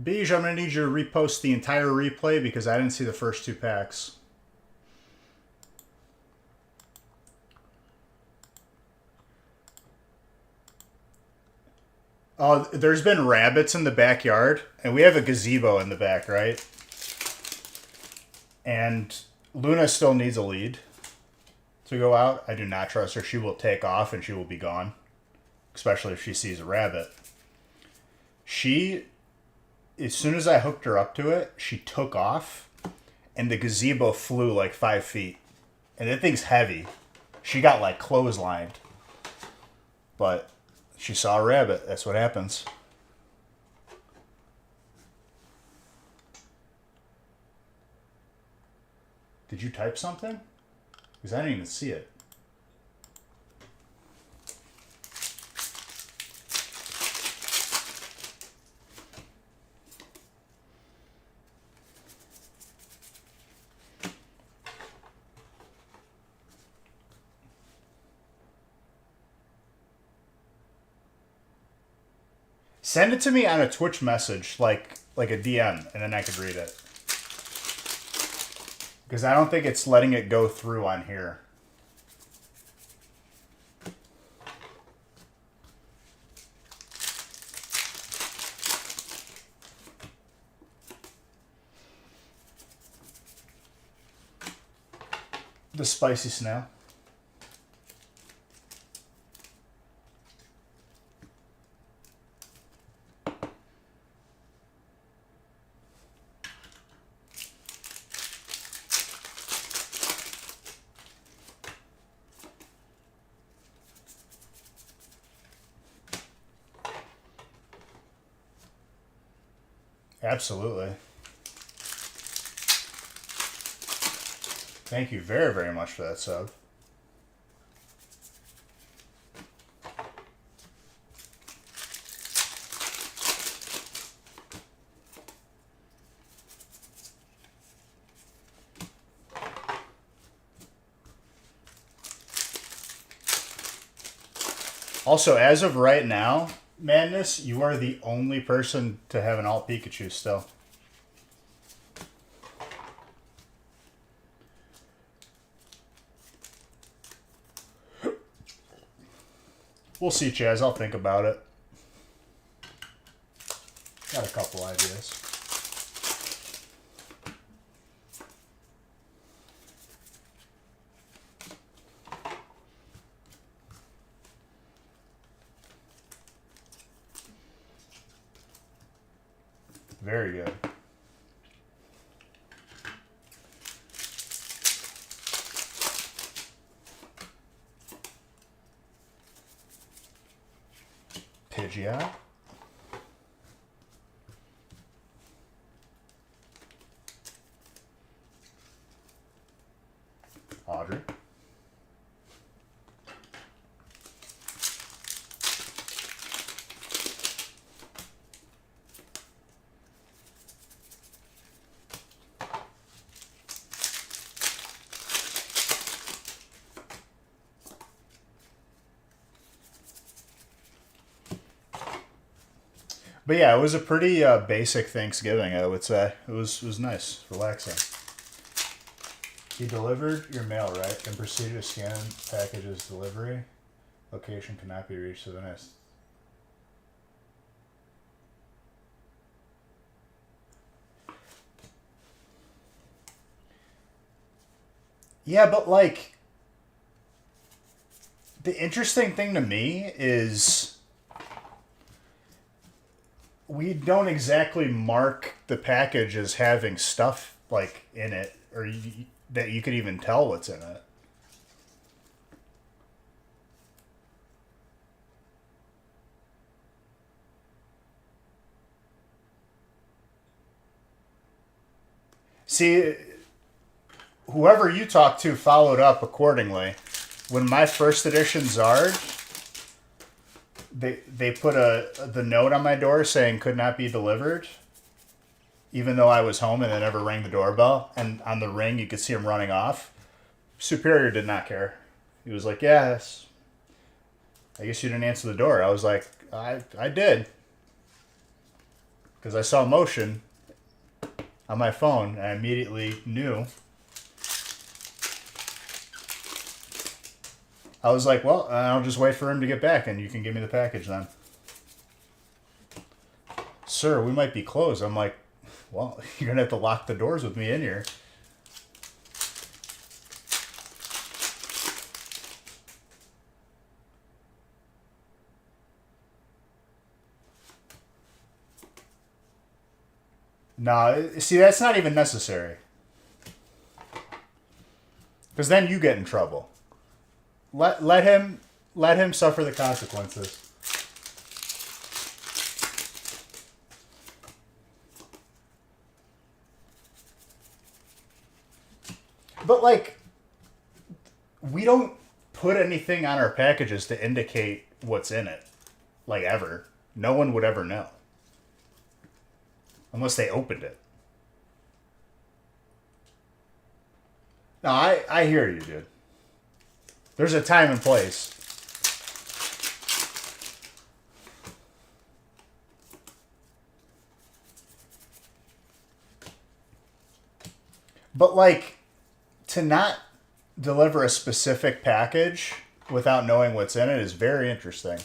Beige, I'm going to need you to repost the entire replay because I didn't see the first two packs. Oh, there's been rabbits in the backyard, and we have a gazebo in the back, right? And Luna still needs a lead to go out. I do not trust her. She will take off and she will be gone, especially if she sees a rabbit. She, as soon as I hooked her up to it, she took off, and the gazebo flew like 5 feet. And that thing's heavy. She got like clotheslined. But she saw a rabbit. That's what happens. Did you type something? Because I didn't even see it. Send it to me on a Twitch message, like a DM, and then I could read it. Because I don't think it's letting it go through on here. The spicy snail. Absolutely. Thank you very, very much for that sub. Also, as of right now, Madness, you are the only person to have an alt Pikachu still. We'll see, Chaz. I'll think about it. Got a couple ideas. Very good. Pidgeot. Audrey. But yeah, it was a pretty basic Thanksgiving, I would say. It was nice, relaxing. He delivered your mail, right? And proceeded to scan package's delivery. Location cannot be reached, so the next. Yeah, but like, the interesting thing to me is we don't exactly mark the package as having stuff like in it, or that you could even tell what's in it. See, whoever you talked to followed up accordingly. When my first edition Zard, they put the note on my door saying could not be delivered, even though I was home and they never rang the doorbell. And on the ring, you could see him running off. Superior did not care. He was like, "Yes, I guess you didn't answer the door." I was like, "I did." because I saw motion on my phone and I immediately knew. I was like, well, I'll just wait for him to get back and you can give me the package then. Sir, we might be closed. I'm like, well, you're going to have to lock the doors with me in here. No, see, that's not even necessary. Because then you get in trouble. Let him suffer the consequences. But like, we don't put anything on our packages to indicate what's in it. Like ever. No one would ever know. Unless they opened it. No, I hear you, dude. There's a time and place. But like, to not deliver a specific package without knowing what's in it is very interesting.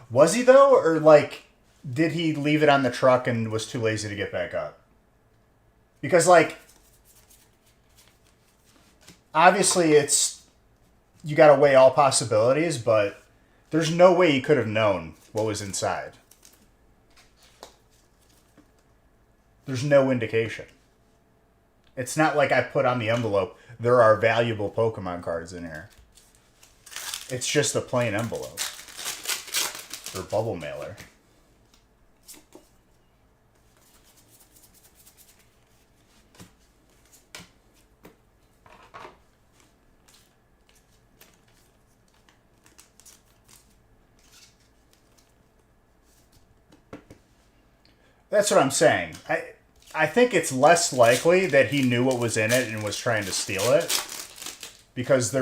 Was he though, or like, did he leave it on the truck and was too lazy to get back up? Because like, obviously it's, you got to weigh all possibilities, but there's no way he could have known what was inside. There's no indication. It's not like I put on the envelope, there are valuable Pokemon cards in here. It's just a plain envelope. Or bubble mailer. That's what I'm saying. I think it's less likely that he knew what was in it and was trying to steal it. Because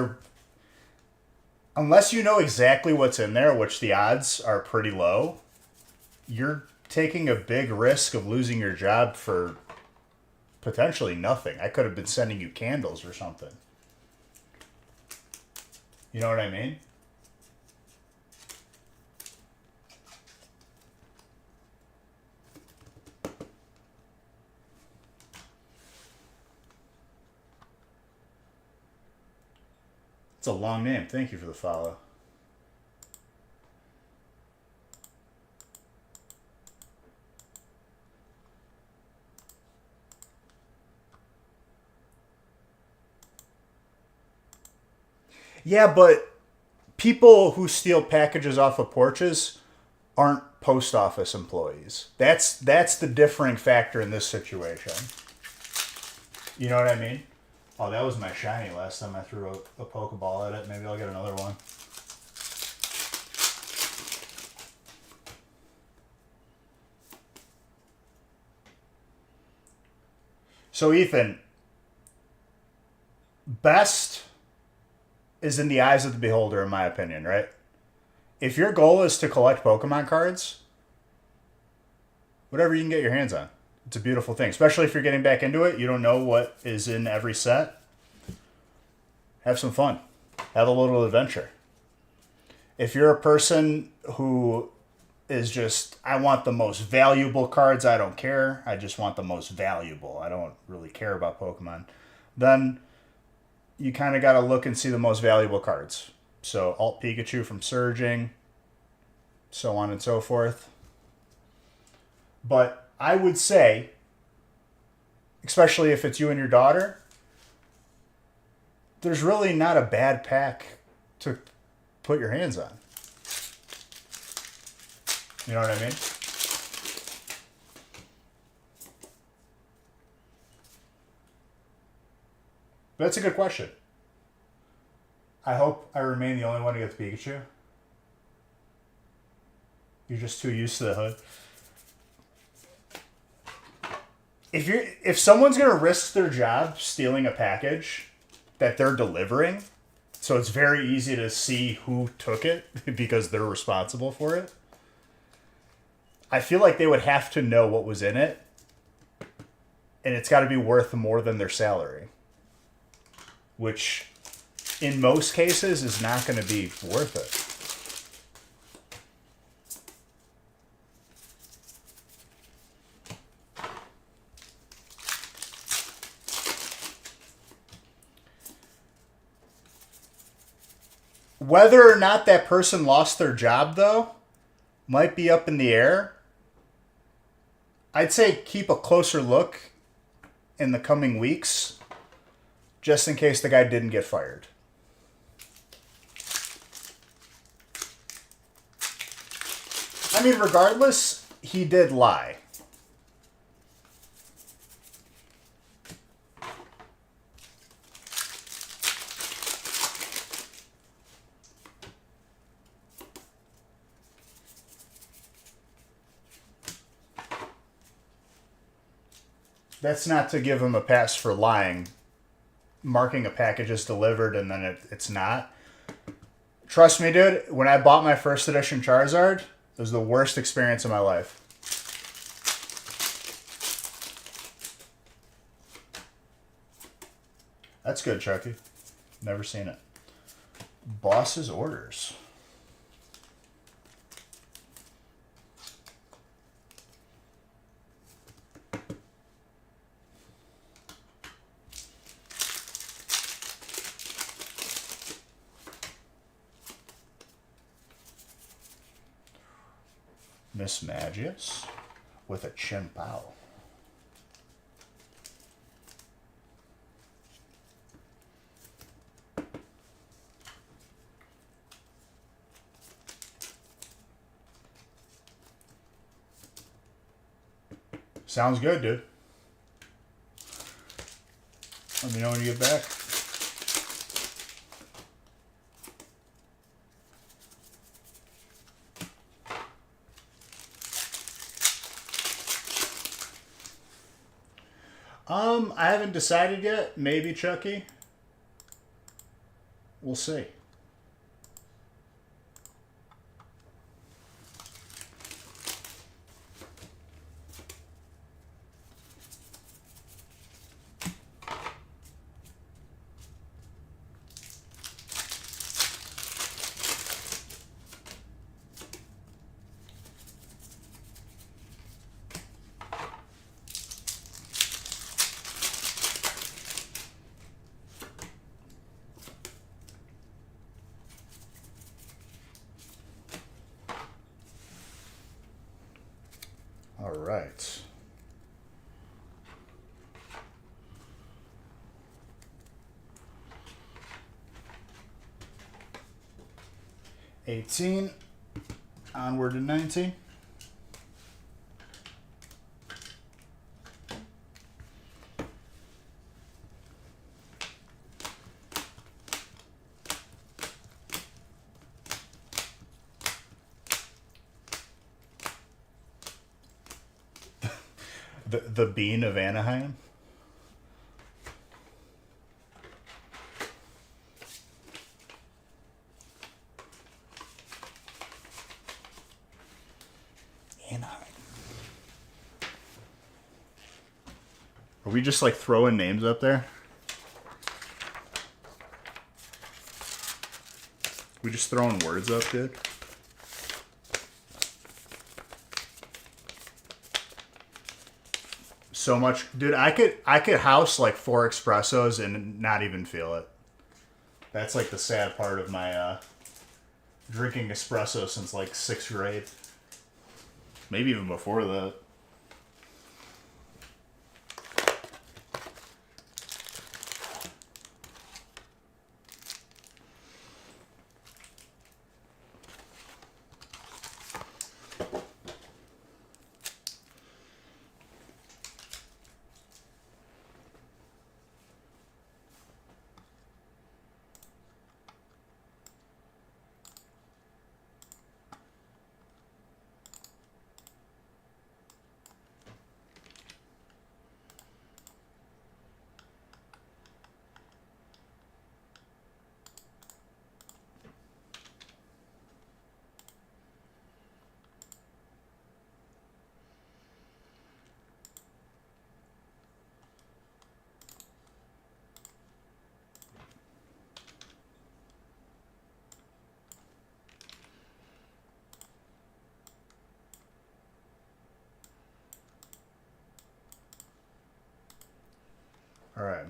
unless you know exactly what's in there, which the odds are pretty low, you're taking a big risk of losing your job for potentially nothing. I could have been sending you candles or something. You know what I mean? It's a long name. Thank you for the follow. Yeah, but people who steal packages off of porches aren't post office employees. That's the differing factor in this situation. You know what I mean? Oh, that was my shiny last time I threw a Pokeball at it. Maybe I'll get another one. So, Ethan, best is in the eyes of the beholder, in my opinion, right? If your goal is to collect Pokemon cards, whatever you can get your hands on. It's a beautiful thing, especially if you're getting back into it. You don't know what is in every set. Have some fun. Have a little adventure. If you're a person who is just, I want the most valuable cards, I don't care. I just want the most valuable. I don't really care about Pokemon. Then you kind of got to look and see the most valuable cards. So Alt Pikachu from Surging, so on and so forth. But I would say, especially if it's you and your daughter, there's really not a bad pack to put your hands on. You know what I mean? But that's a good question. I hope I remain the only one to get the Pikachu. You're just too used to the hood. If someone's gonna risk their job stealing a package that they're delivering, so it's very easy to see who took it because they're responsible for it, I feel like they would have to know what was in it, and it's got to be worth more than their salary, which in most cases is not going to be worth it. Whether or not that person lost their job, though, might be up in the air. I'd say keep a closer look in the coming weeks, just in case the guy didn't get fired. I mean, regardless, he did lie. That's not to give him a pass for lying, marking a package as delivered and then it's not. Trust me, dude, when I bought my first edition Charizard, it was the worst experience of my life. That's good, Chucky. Never seen it. Boss's orders. Miss Magius with a Chien-Pao. Sounds good, dude. Let me know when you get back. I haven't decided yet. Maybe Chucky. We'll see. All right. $18 onward to $19. The Bean of Anaheim. Anaheim. Are we just like throwing names up there? We just throwing words up, dude? So much, dude. I could house like 4 espressos and not even feel it. That's like the sad part of my drinking espresso since like 6th grade. Maybe even before that.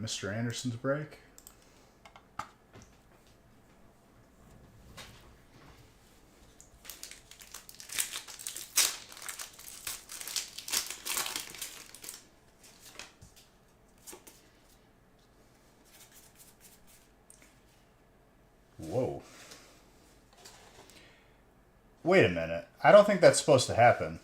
Mr. Anderson's break. Whoa. Wait a minute. I don't think that's supposed to happen.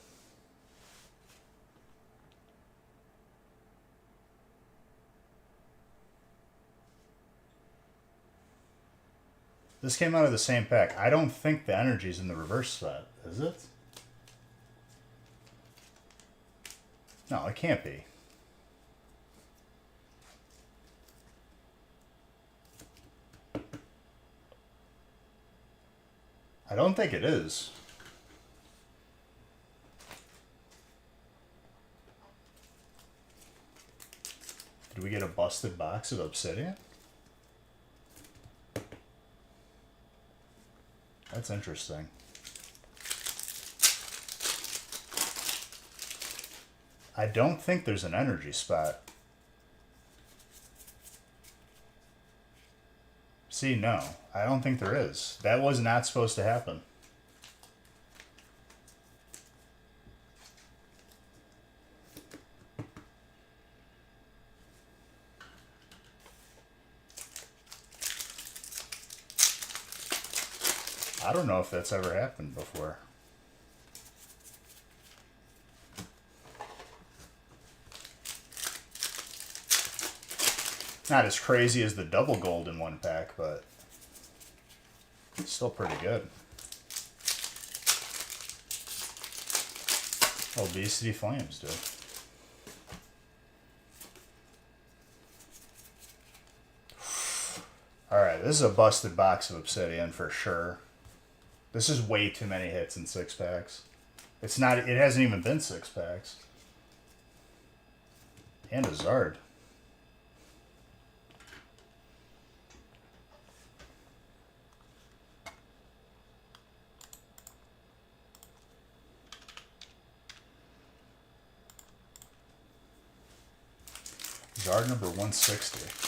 This came out of the same pack. I don't think the energy's in the reverse set, is it? No, it can't be. I don't think it is. Did we get a busted box of Obsidian? That's interesting. I don't think there's an energy spot. See, no. I don't think there is. That was not supposed to happen. I don't know if that's ever happened before. Not as crazy as the double gold in one pack, but it's still pretty good. Obesity Flames, dude. Alright, this is a busted box of Obsidian for sure. This is way too many hits in 6 packs. It's not, it hasn't even been 6 packs. And a Zard. Zard number 160.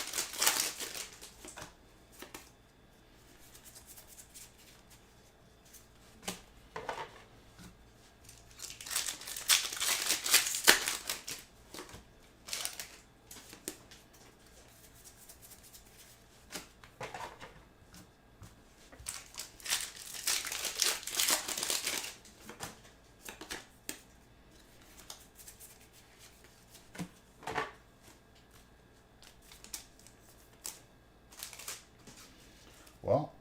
Well,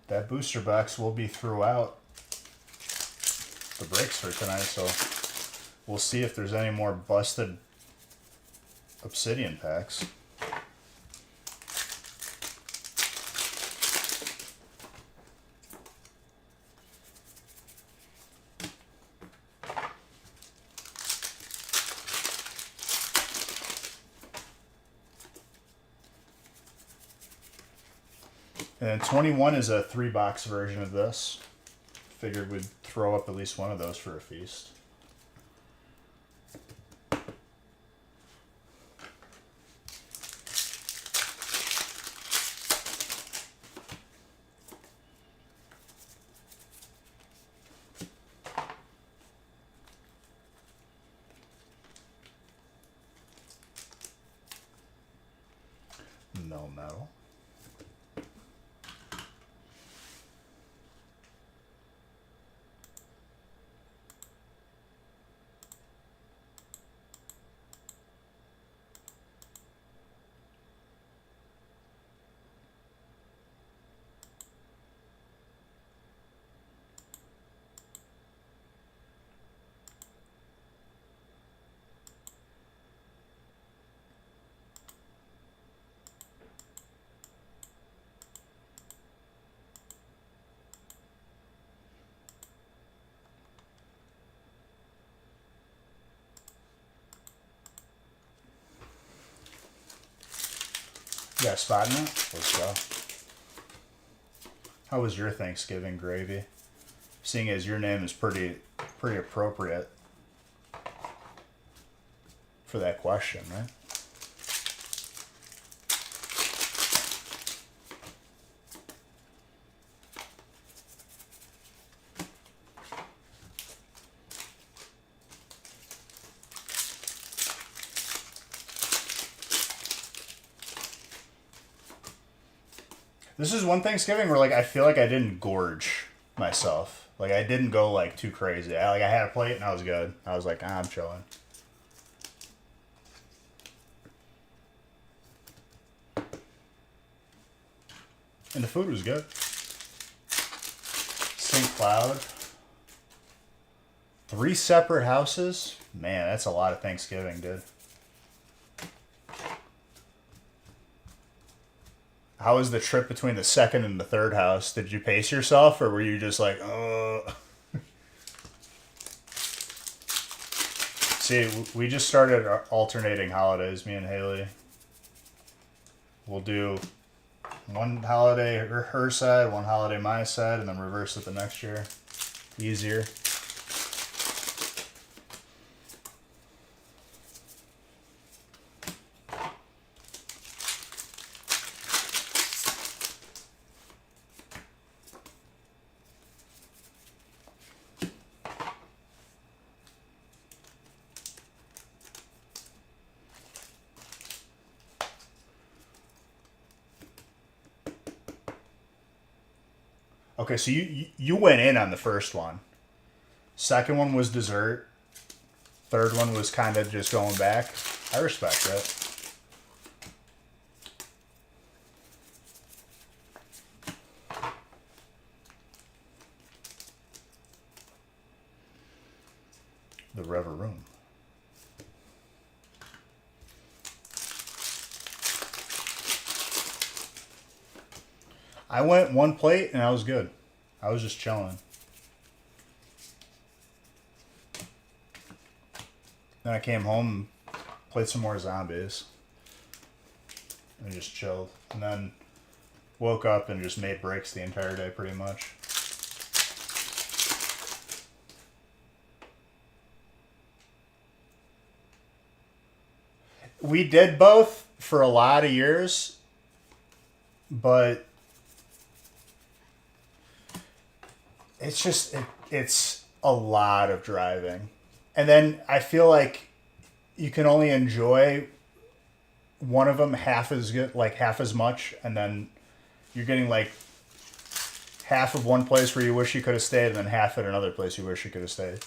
that booster box will be throughout the breaks for tonight, so we'll see if there's any more busted Obsidian packs. And 21 is a 3-box version of this. Figured we'd throw up at least one of those for a feast. No metal. You got a spot in it? Let's go. How was your Thanksgiving, Gravy? Seeing as your name is pretty appropriate for that question, right? This is one Thanksgiving where like I feel like I didn't gorge myself. Like I didn't go like too crazy. I had a plate and I was good. I was like, I'm chilling. And the food was good. St. Cloud. 3 separate houses? Man, that's a lot of Thanksgiving, dude. How was the trip between the second and the third house? Did you pace yourself, or were you just like, See, we just started alternating holidays, me and Haley. We'll do one holiday her side, one holiday my side, and then reverse it the next year. Easier. Okay, so you went in on the first one. Second one was dessert. Third one was kind of just going back. I respect it. The Rever Room. I went one plate and I was good. I was just chilling. Then I came home and played some more zombies. And just chilled. And then woke up and just made breaks the entire day pretty much. We did both for a lot of years, but it's just it's a lot of driving. And then I feel like you can only enjoy one of them half as good, like half as much, and then you're getting like half of one place where you wish you could have stayed, and then half at another place you wish you could have stayed.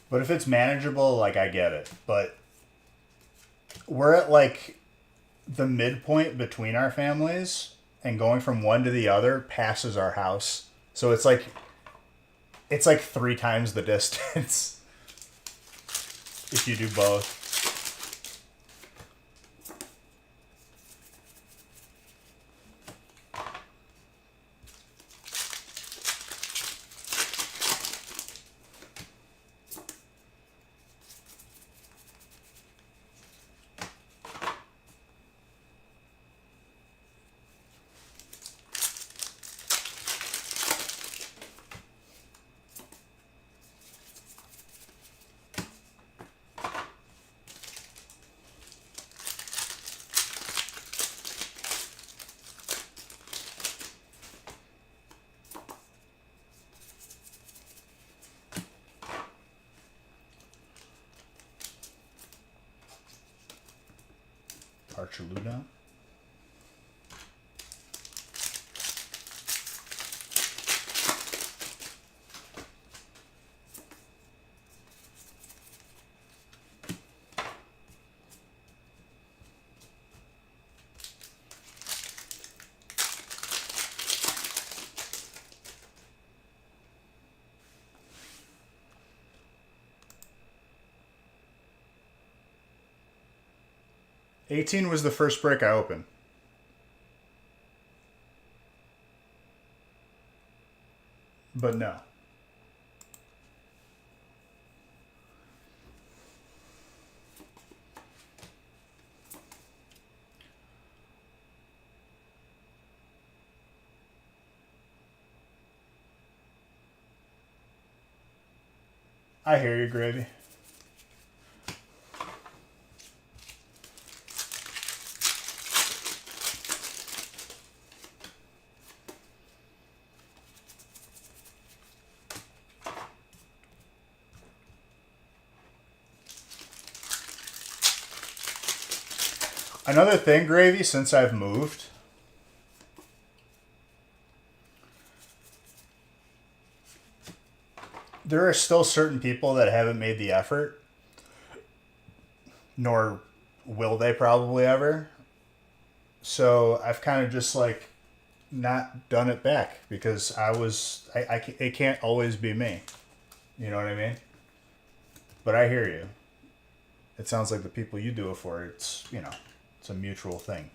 But if it's manageable, like I get it. But we're at like the midpoint between our families, and going from one to the other passes our house. So it's like 3 times the distance if you do both. Archer Luna. $18 was the first brick I opened. But no. I hear you, Gravy. Another thing, Gravy, since I've moved, there are still certain people that haven't made the effort, nor will they probably ever. So I've kind of just like not done it back because it can't always be me. You know what I mean? But I hear you. It sounds like the people you do it for, it's, you know, it's a mutual thing.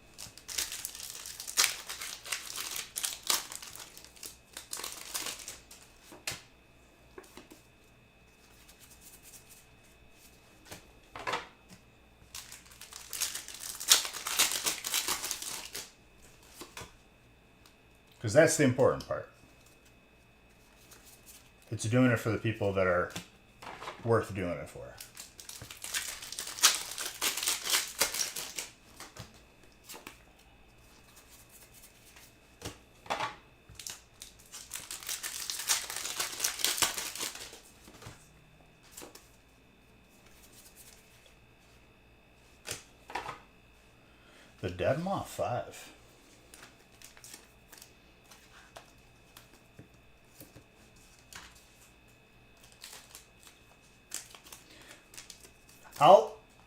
Because that's the important part. It's doing it for the people that are worth doing it for. The Dead Moth 5.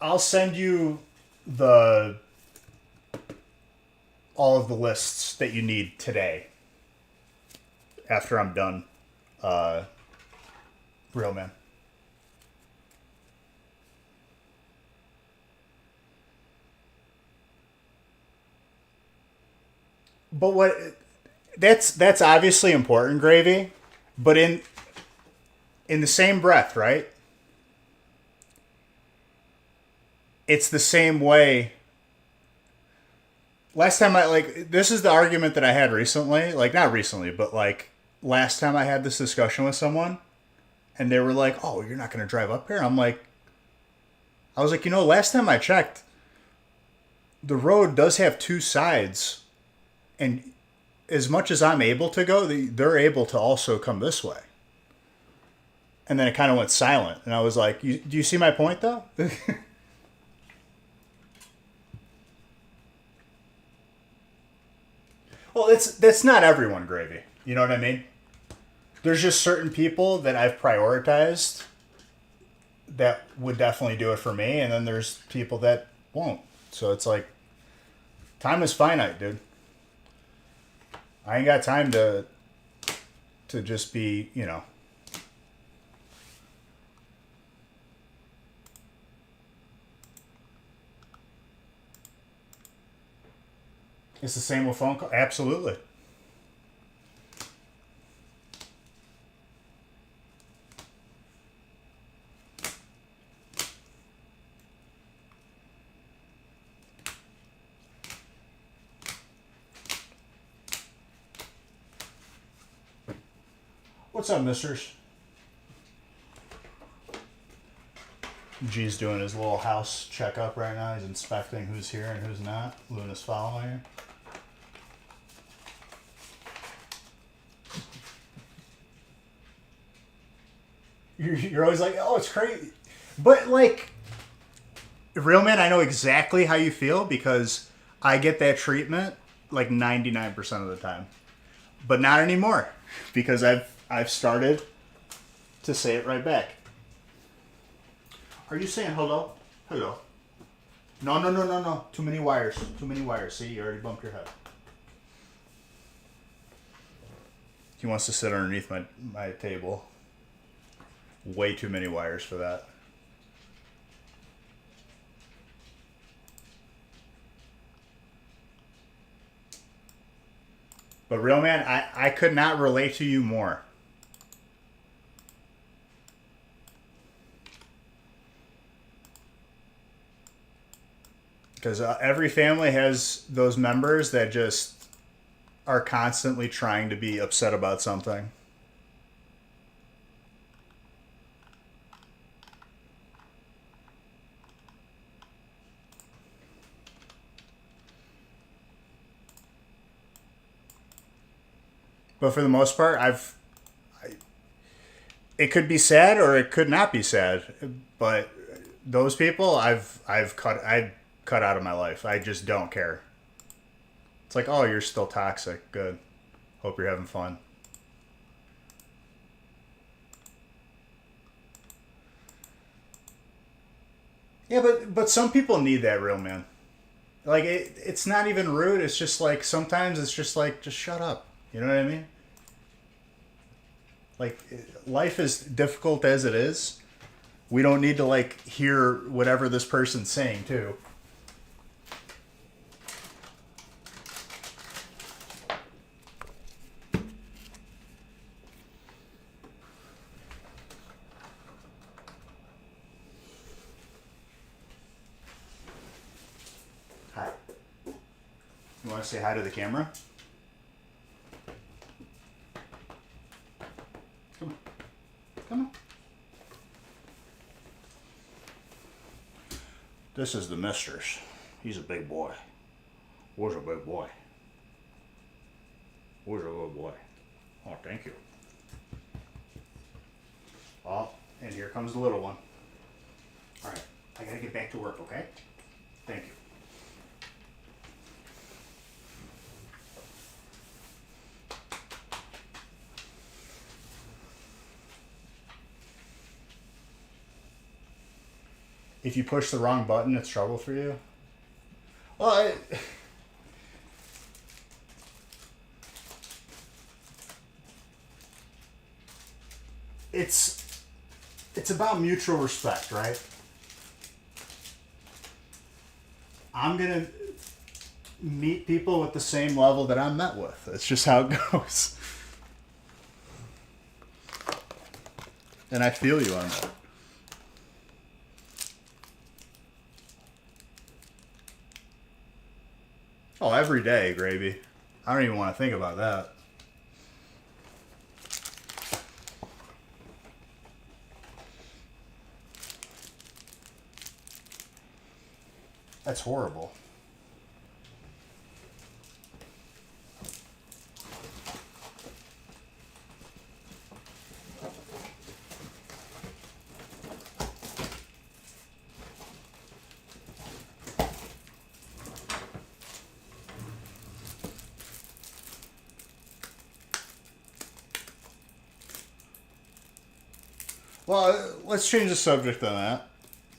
I'll send you all of the lists that you need today after I'm done. Real man. But that's obviously important, Gravy, but in the same breath, right? It's the same way. Last time this is the argument that I had recently, like not recently, but like last time I had this discussion with someone and they were like, "Oh, you're not going to drive up here?" I was like, last time I checked, the road does have two sides, and as much as I'm able to go, they're able to also come this way. And then it kind of went silent, and I was like, do you see my point, though? Well, that's not everyone, Gravy. You know what I mean? There's just certain people that I've prioritized that would definitely do it for me, and then there's people that won't. So it's like, time is finite, dude. I ain't got time to just be, It's the same with phone call. Absolutely. What's up, misters? G's doing his little house checkup right now. He's inspecting who's here and who's not. Luna's following him. You're always like, oh, it's crazy. But, like, real man, I know exactly how you feel because I get that treatment, like, 99% of the time. But not anymore because I've started to say it right back. Are you saying hello? Hello. No. Too many wires. See, you already bumped your head. He wants to sit underneath my table. Way too many wires for that. But real man, I could not relate to you more. Because every family has those members that just are constantly trying to be upset about something. But for the most part, it could be sad or it could not be sad. But those people, I've cut out of my life. I just don't care. It's like, oh, you're still toxic. Good. Hope you're having fun. Yeah, but some people need that real man. Like it's not even rude. It's just like sometimes it's just like just shut up. You know what I mean? Like life is difficult as it is. We don't need to like hear whatever this person's saying too. Hi. You want to say hi to the camera? Come on. Come on. This is the Mistress. He's a big boy. Where's a big boy? Where's a little boy? Oh, thank you. Oh, and here comes the little one. All right, I gotta get back to work, okay? Thank you. If you push the wrong button, it's trouble for you. Well, it's about mutual respect, right? I'm gonna meet people with the same level that I'm met with. It's just how it goes. And I feel you on that. Oh, every day, Gravy. I don't even want to think about that. That's horrible. Well, let's change the subject on that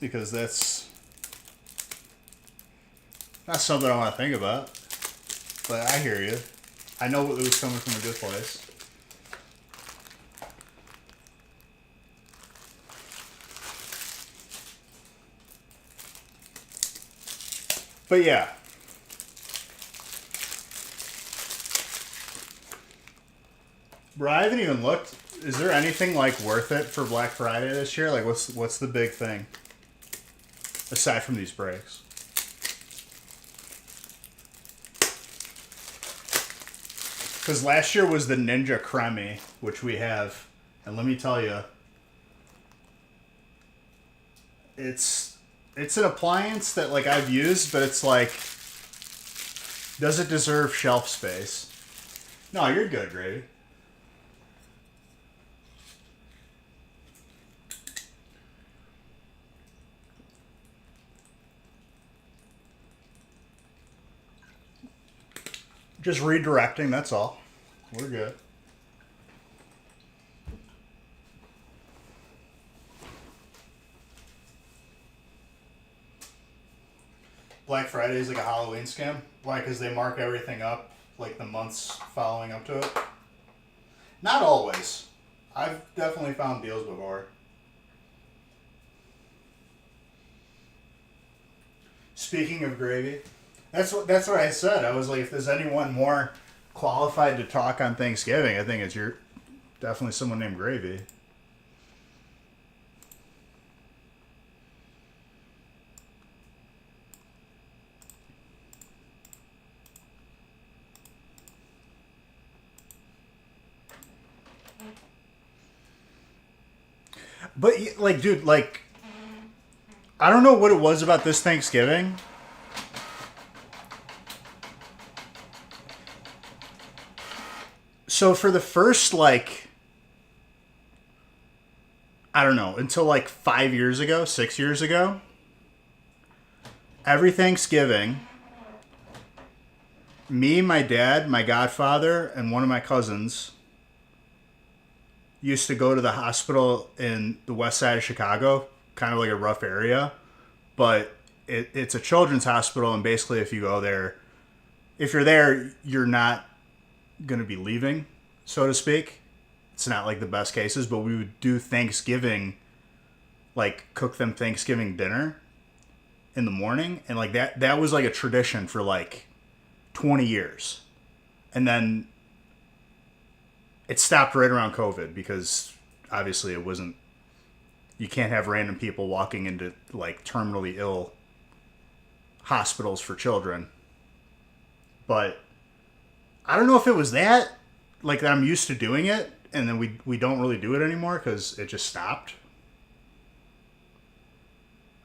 because that's not something I want to think about. But I hear you. I know it was coming from a good place. But yeah. Bro, I haven't even looked. Is there anything like worth it for Black Friday this year? Like what's the big thing? Aside from these breaks. Because last year was the Ninja Creme, which we have. And let me tell you, it's an appliance that like I've used, but it's like, does it deserve shelf space? No, you're good, Gravy. Just redirecting, that's all. We're good. Black Friday is like a Halloween scam. Why? Because they mark everything up like the months following up to it. Not always. I've definitely found deals before. Speaking of Gravy, that's what I said. I was like, if there's anyone more qualified to talk on Thanksgiving, I think it's definitely someone named Gravy. But like, dude, like, I don't know what it was about this Thanksgiving. So for the first, like, I don't know, until like 5 years ago, 6 years ago, every Thanksgiving, me, my dad, my godfather, and one of my cousins used to go to the hospital in the west side of Chicago, kind of like a rough area, but it's a children's hospital, and basically if you go there, if you're there, you're not going to be leaving, so to speak. It's not like the best cases, but we would do Thanksgiving, like cook them Thanksgiving dinner in the morning, and like that was like a tradition for like 20 years. And then it stopped right around COVID because obviously it wasn't, you can't have random people walking into like terminally ill hospitals for children. But I don't know if it was that, like that I'm used to doing it, and then we don't really do it anymore because it just stopped.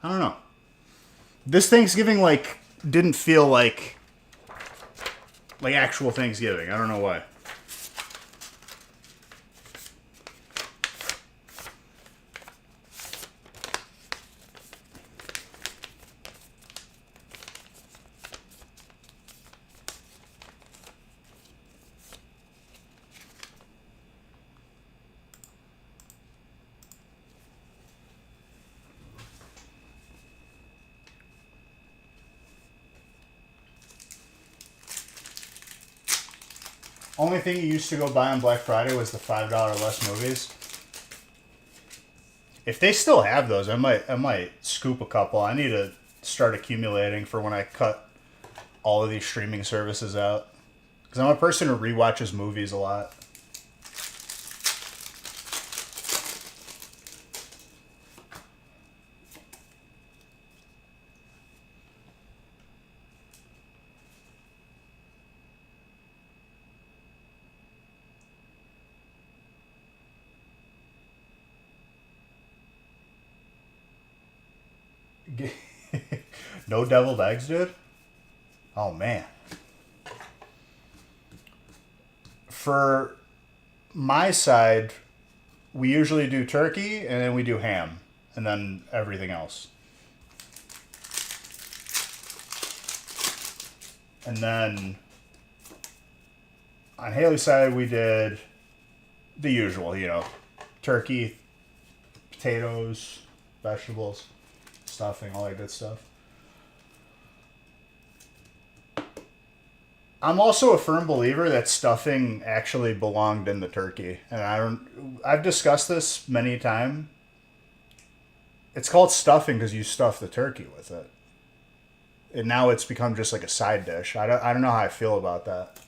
I don't know. This Thanksgiving like didn't feel like actual Thanksgiving. I don't know why. Only thing you used to go buy on Black Friday was the $5 less movies. If they still have those, I might scoop a couple. I need to start accumulating for when I cut all of these streaming services out. Because I'm a person who rewatches movies a lot. No deviled eggs, dude? Oh, man. For my side, we usually do turkey, and then we do ham, and then everything else. And then on Haley's side, we did the usual, turkey, potatoes, vegetables, stuffing, all that good stuff. I'm also a firm believer that stuffing actually belonged in the turkey. And I've discussed this many times. It's called stuffing because you stuff the turkey with it. And now it's become just like a side dish. I don't know how I feel about that.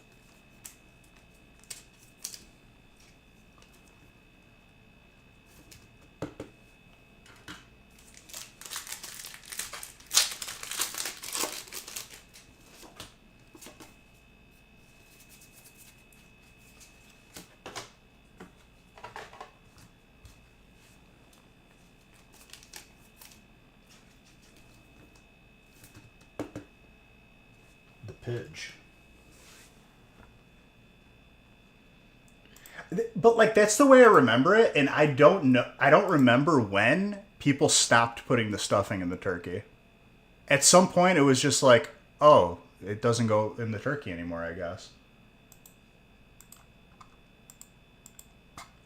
Pidge. But like that's the way I remember it, and I don't remember when people stopped putting the stuffing in the turkey. At some point it was just like, oh, it doesn't go in the turkey anymore, I guess.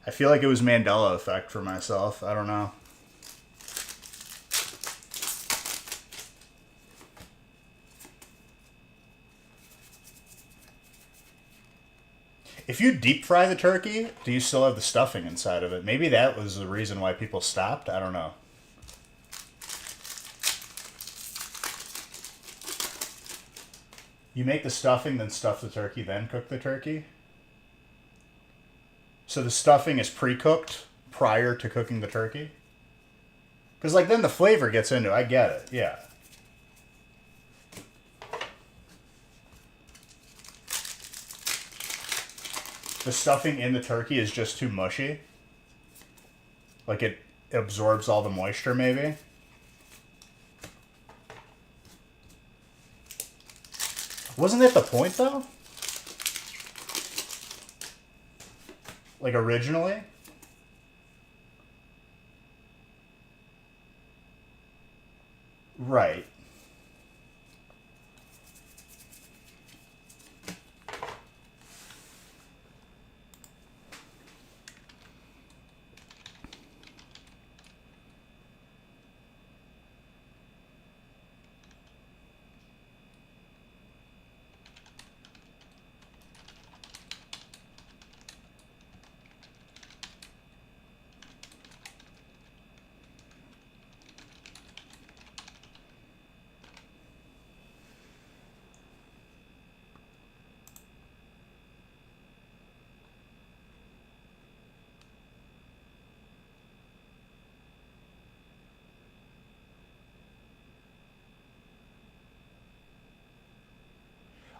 I feel like it was Mandela effect for myself. I don't know. If you deep fry the turkey, do you still have the stuffing inside of it? Maybe that was the reason why people stopped. I don't know. You make the stuffing, then stuff the turkey, then cook the turkey? So the stuffing is pre-cooked prior to cooking the turkey? Because like then the flavor gets into it. I get it. Yeah. The stuffing in the turkey is just too mushy. Like it absorbs all the moisture, maybe. Wasn't that the point, though? Like originally? Right.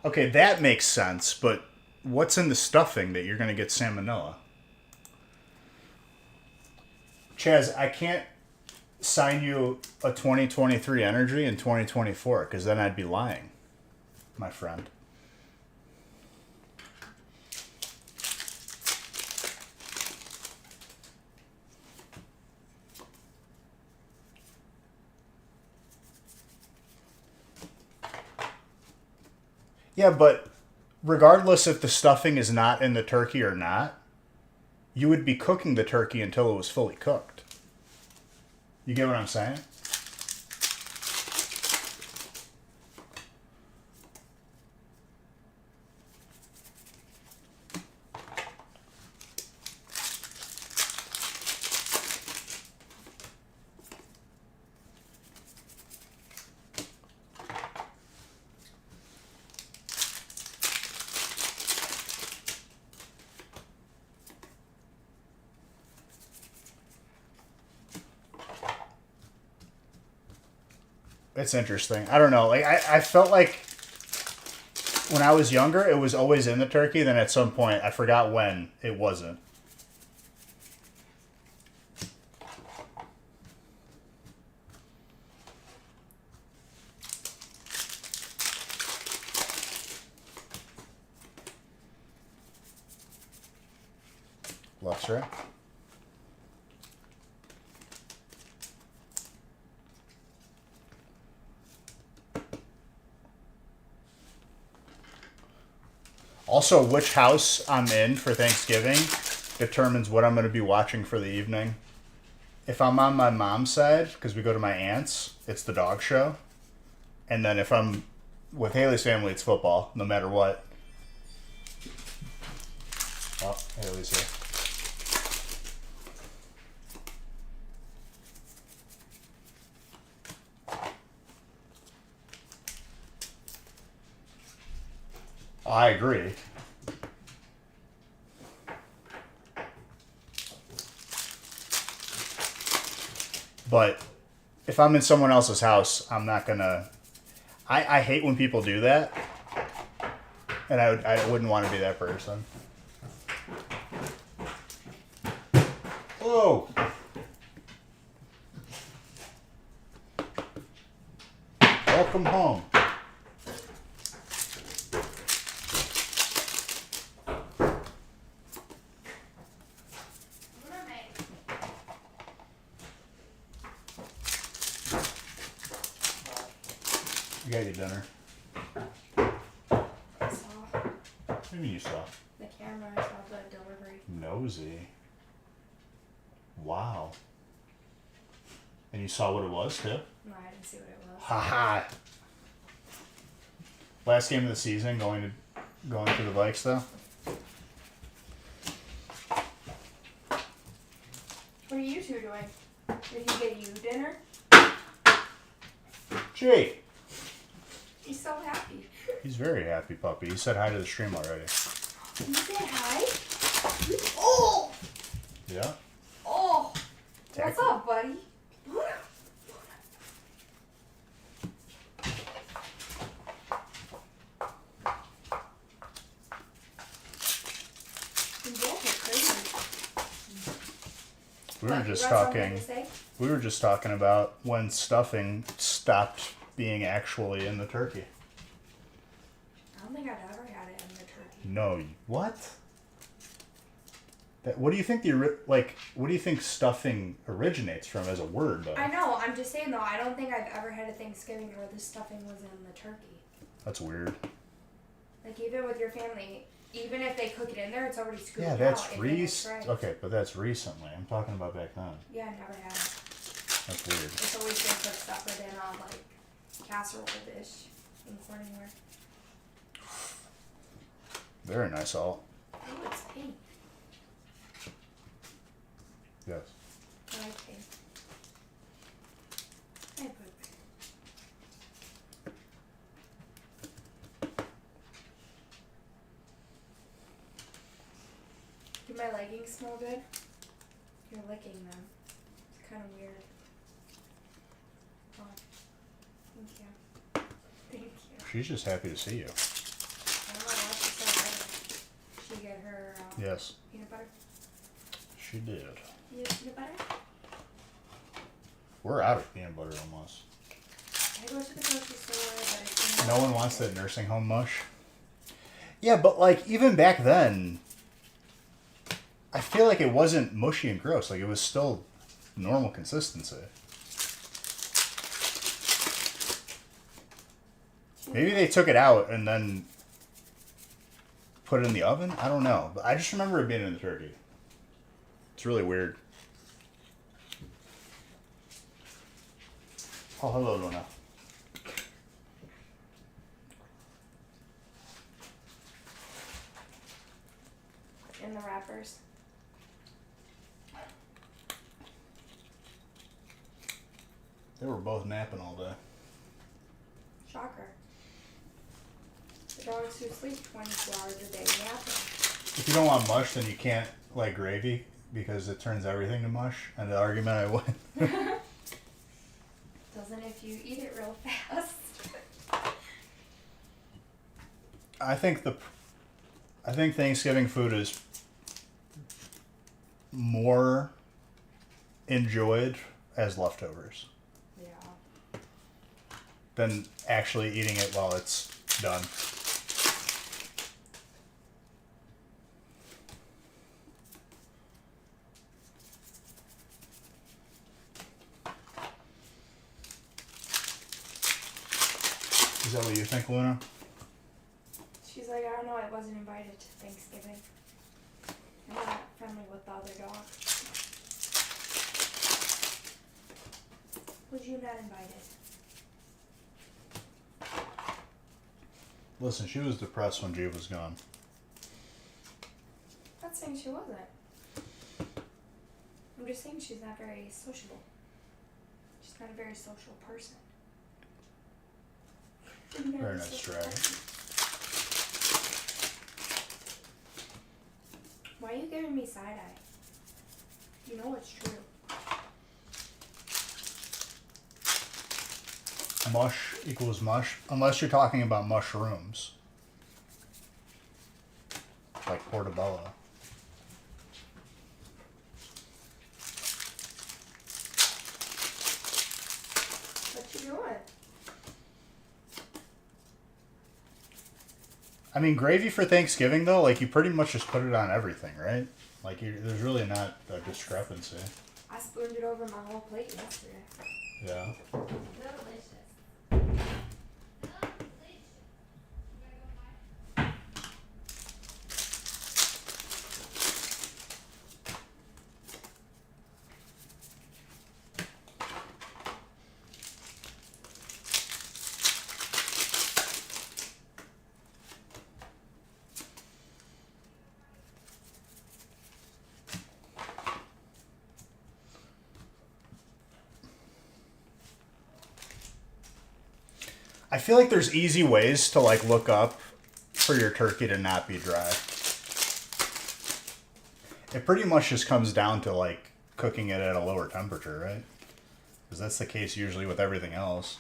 Okay, that makes sense, but what's in the stuffing that you're going to get salmonella? Chaz, I can't sign you a 2023 energy in 2024 because then I'd be lying, my friend. Yeah, but regardless if the stuffing is not in the turkey or not, you would be cooking the turkey until it was fully cooked. You get what I'm saying? It's interesting. I don't know. Like I felt like when I was younger, it was always in the turkey. Then at some point, I forgot when it wasn't. Looks right. Also, which house I'm in for Thanksgiving determines what I'm going to be watching for the evening. If I'm on my mom's side, because we go to my aunt's, it's the dog show. And then if I'm with Haley's family, it's football, no matter what. Oh, Haley's here. I agree. But if I'm in someone else's house, I'm not gonna. I hate when people do that, and I wouldn't want to be that person. Whoa! Welcome home. You gotta get dinner. I saw What do you mean you saw? the camera, I saw the delivery. Nosy. Wow. And you saw what it was too? No, I didn't see what it was. Haha. Last game of the season, going to the Vikes though. What are you two doing? Did he get you dinner? Gee, He's so happy. he's very happy, puppy. He said hi to the stream already. You said hi? Oh! Yeah. Oh! Tack- What's up, buddy? You both are crazy. We were What, just you got something talking. to say? We were just talking about when stuffing stopped being actually in the turkey. I don't think I've ever had it in the turkey. No, what? What do you think what do you think stuffing originates from as a word though? I know. I'm just saying though. I don't think I've ever had a Thanksgiving where the stuffing was in the turkey. That's weird. Like even with your family, even if they cook it in there, it's already scooped Yeah, out. that's Right. okay, but that's recently. I'm talking about back then. Yeah, I never had. That's weird. It's always been cooked separate in a like casserole dish in Corningware. Very nice all. Oh, it's pink. Yes. I like pink. I put Do my leggings smell good? You're licking them. It's kind of weird. Oh, thank you. Thank you. She's just happy to see you. I don't know why she's so excited. She get her Yes, peanut butter. she did. You have peanut butter? We're out of peanut butter almost. I go to the grocery store, but it's No one wants that nursing home mush. Yeah, but like even back then, I feel like it wasn't mushy and gross. Like it was still normal consistency. Maybe they took it out and then put it in the oven. I don't know, but I just remember it being in the turkey. It's really weird. Oh, hello, Luna. in the wrappers. They were both napping all day. Shocker. The dogs who sleep 22 hours a day napping. If you don't want mush, then you can't like gravy because it turns everything to mush. And the argument I win. Doesn't if you eat it real fast. I think Thanksgiving food is more enjoyed as leftovers Yeah. than actually eating it while it's done. Is that what you think, Luna? She's like, I don't know, I wasn't invited to Thanksgiving. I'm not friendly with the other dogs. Was you not invited? Listen, she was depressed when Jeeve was gone. I'm not saying she wasn't. I'm just saying she's not very sociable. She's not a very social person. Very nice try. Why are you giving me side eye? You know it's true. Mush equals mush, unless you're talking about mushrooms. Like portobello. What you doing? I mean, gravy for Thanksgiving, though, like, you pretty much just put it on everything, right? Like, there's really not a discrepancy. I spooned it over my whole plate yesterday. Yeah. Delicious. I feel like there's easy ways to, like, look up for your turkey to not be dry. It pretty much just comes down to, like, cooking it at a lower temperature, right? Because that's the case usually with everything else.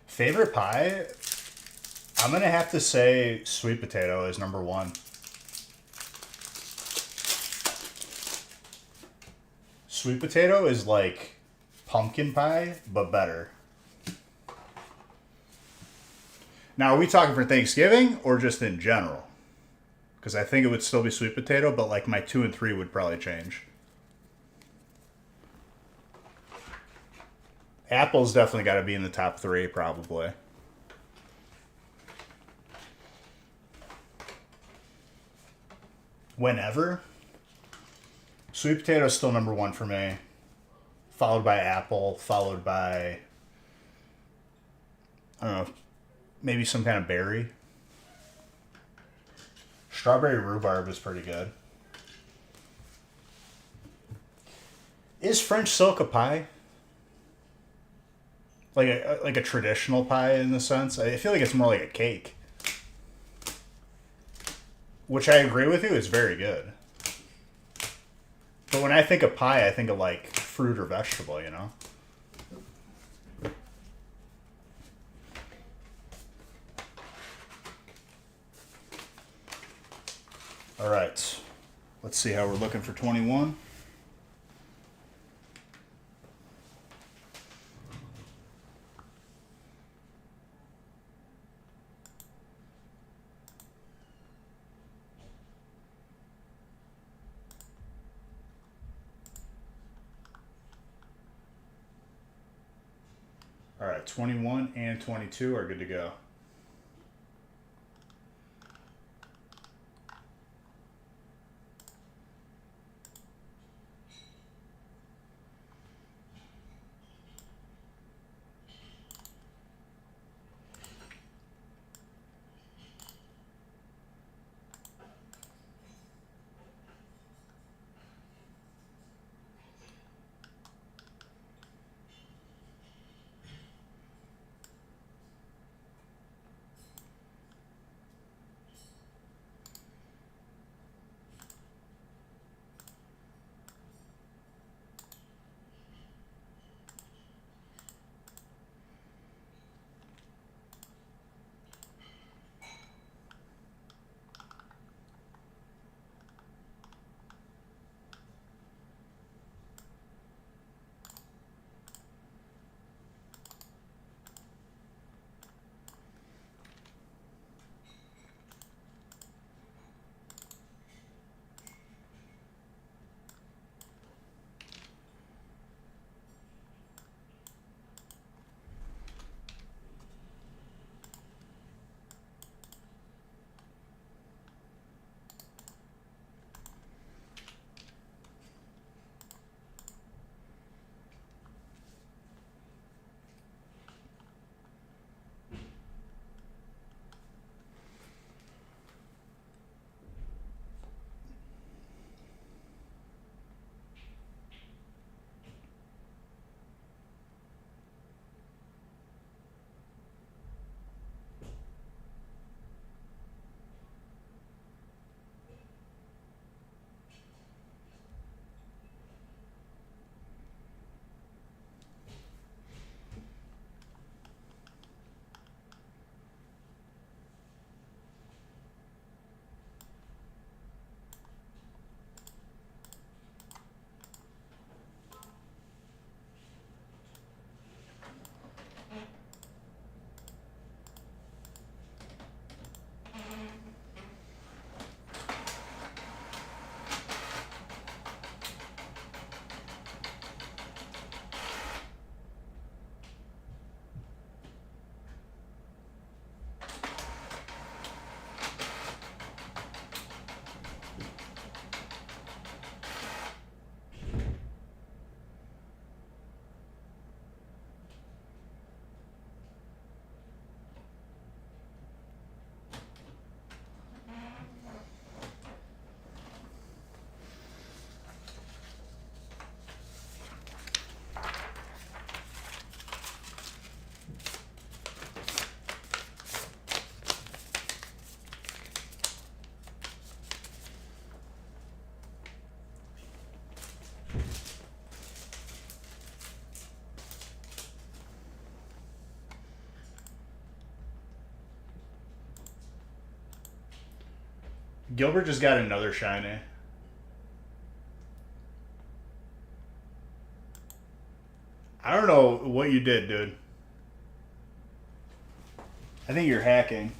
Favorite pie? I'm going to have to say sweet potato is number one. Sweet potato is like pumpkin pie, but better. Now, are we talking for Thanksgiving or just in general? Because I think it would still be sweet potato, but like my 2 and 3 would probably change. Apple's definitely got to be in the top 3, probably. Whenever. Sweet potato is still number 1 for me. Followed by apple, followed by, I don't know, maybe some kind of berry. Strawberry rhubarb is pretty good. Is French silk a pie? Like a traditional pie in the sense? I feel like it's more like a cake. Which I agree with you is very good. But when I think of pie, I think of like fruit or vegetable, you know? All right. Let's see how we're looking for 21. All right, 21 and 22 are good to go. Gilbert just got another shiny. I don't know what you did, dude. I think you're hacking.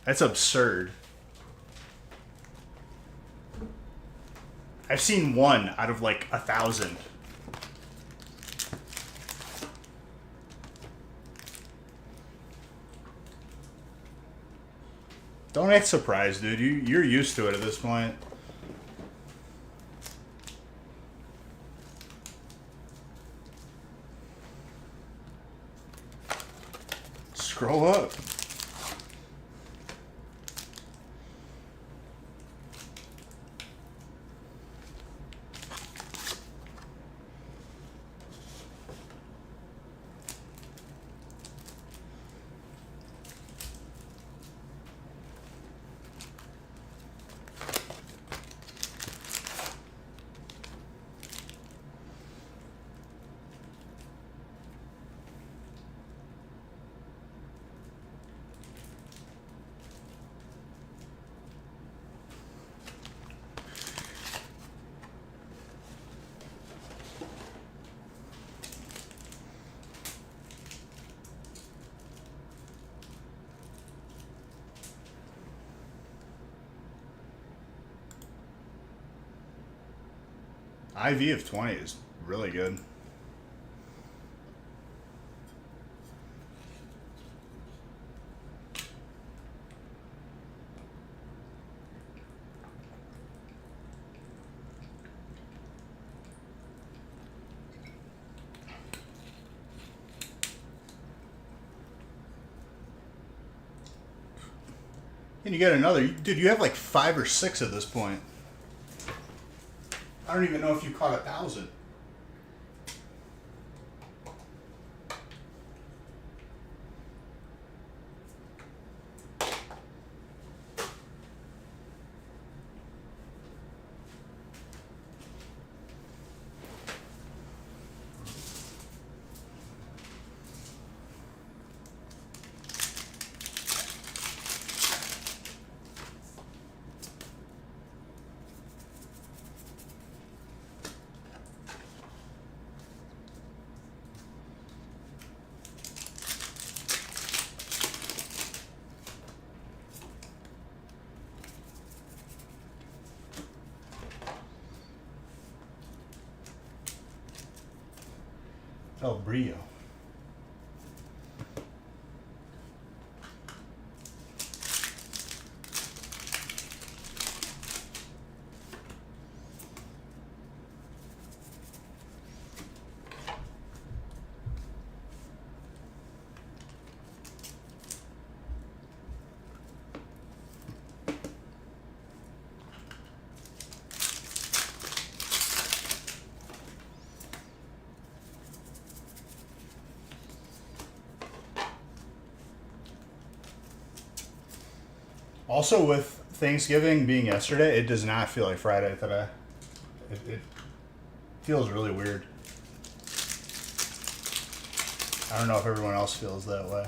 That's absurd. I've seen one out of like 1,000. Don't act surprised, dude. You're used to it at this point. Scroll up. IV of 20 is really good. And you get another. Dude, you have like 5 or 6 at this point. I don't even know if you caught 1,000. El Brillo. Also, with Thanksgiving being yesterday, it does not feel like Friday today. It feels really weird. I don't know if everyone else feels that way.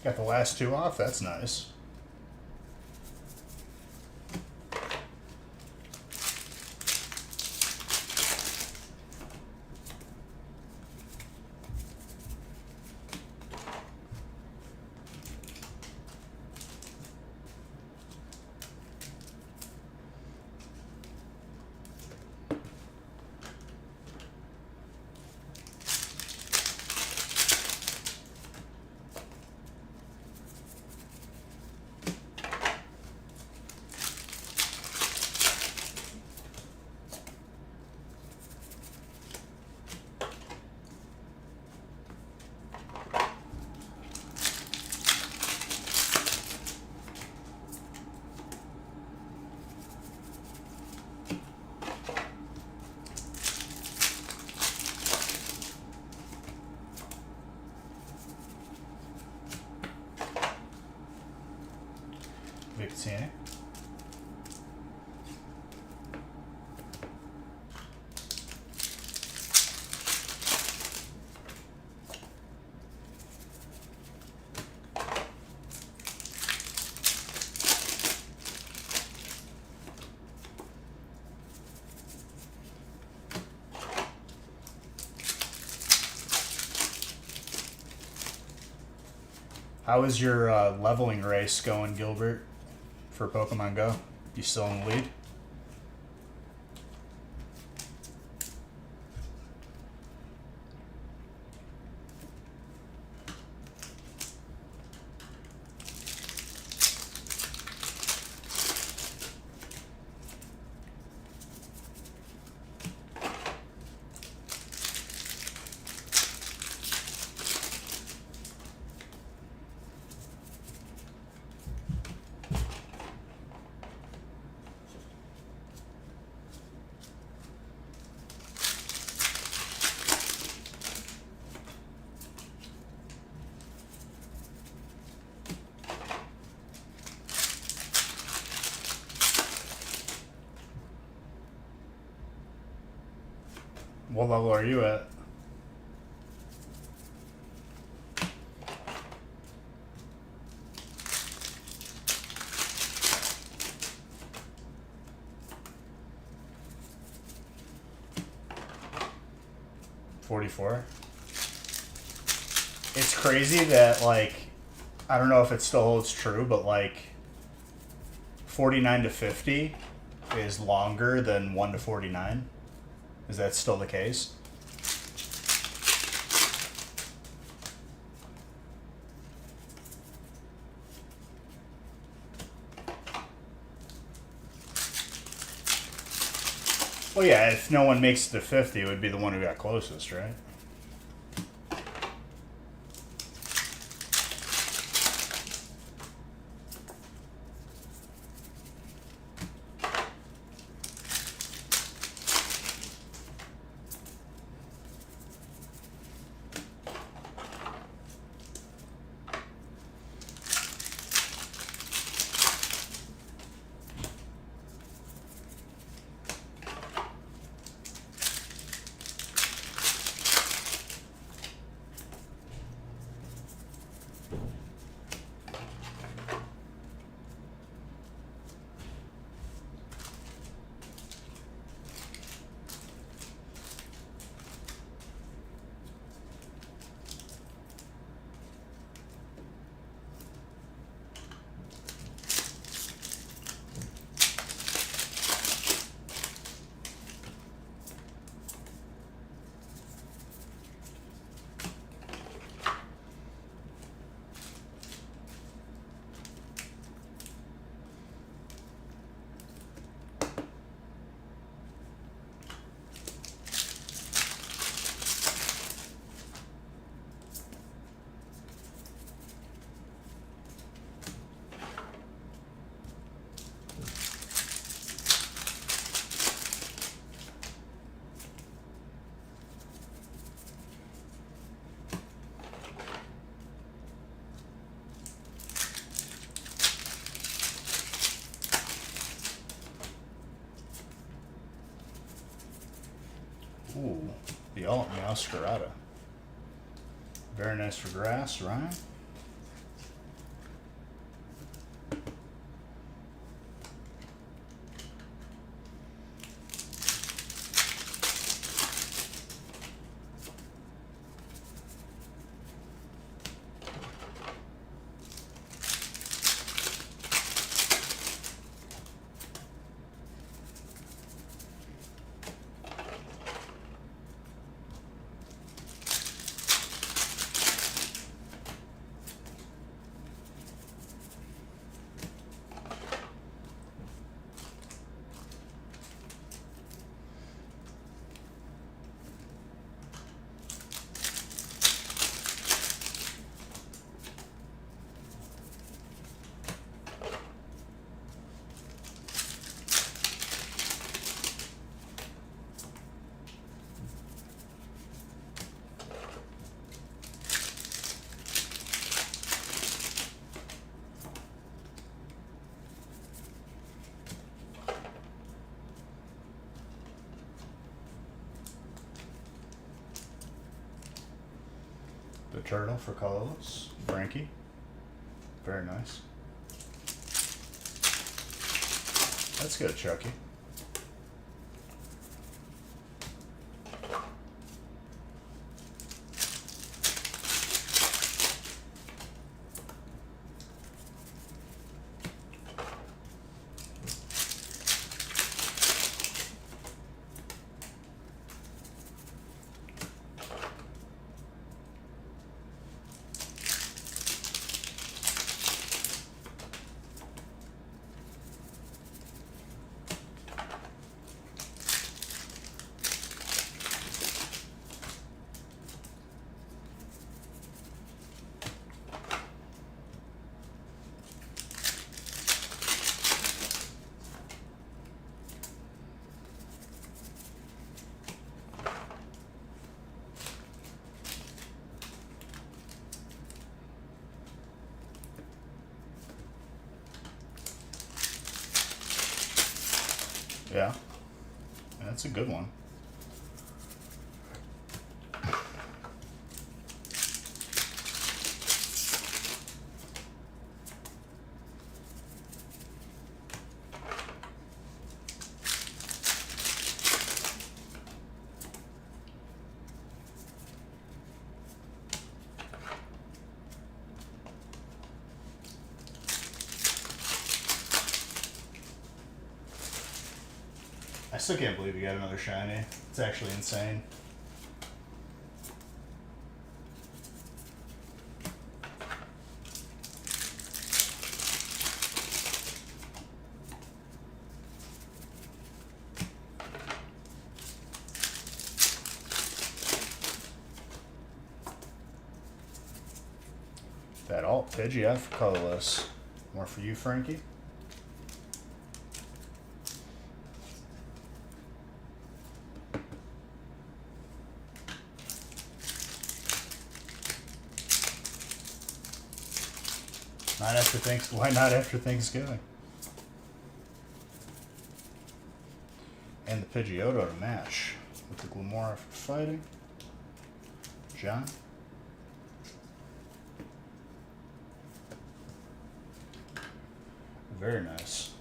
Got the last 2 off. That's nice. Victini. How is your leveling race going, Gilbert, for Pokemon Go? You still in the lead? What level are you at? $44. It's crazy that, like, I don't know if it still holds true, but like 49 to 50 is longer than 1 to 49. Is that still the case? Well, yeah, if no one makes it to 50, it would be the one who got closest, right? Ooh, the Alt Meowscarada. Very nice for grass, Ryan. turtle for colorless. Frankie. Very nice. That's good, Chucky. Yeah. That's a good one. I still can't believe you got another shiny. It's actually insane. That alt Pidgeot colorless. More for you, Frankie. Not after Why not after Thanksgiving? And the Pidgeotto to match with the Glimmora for fighting. John. Very nice.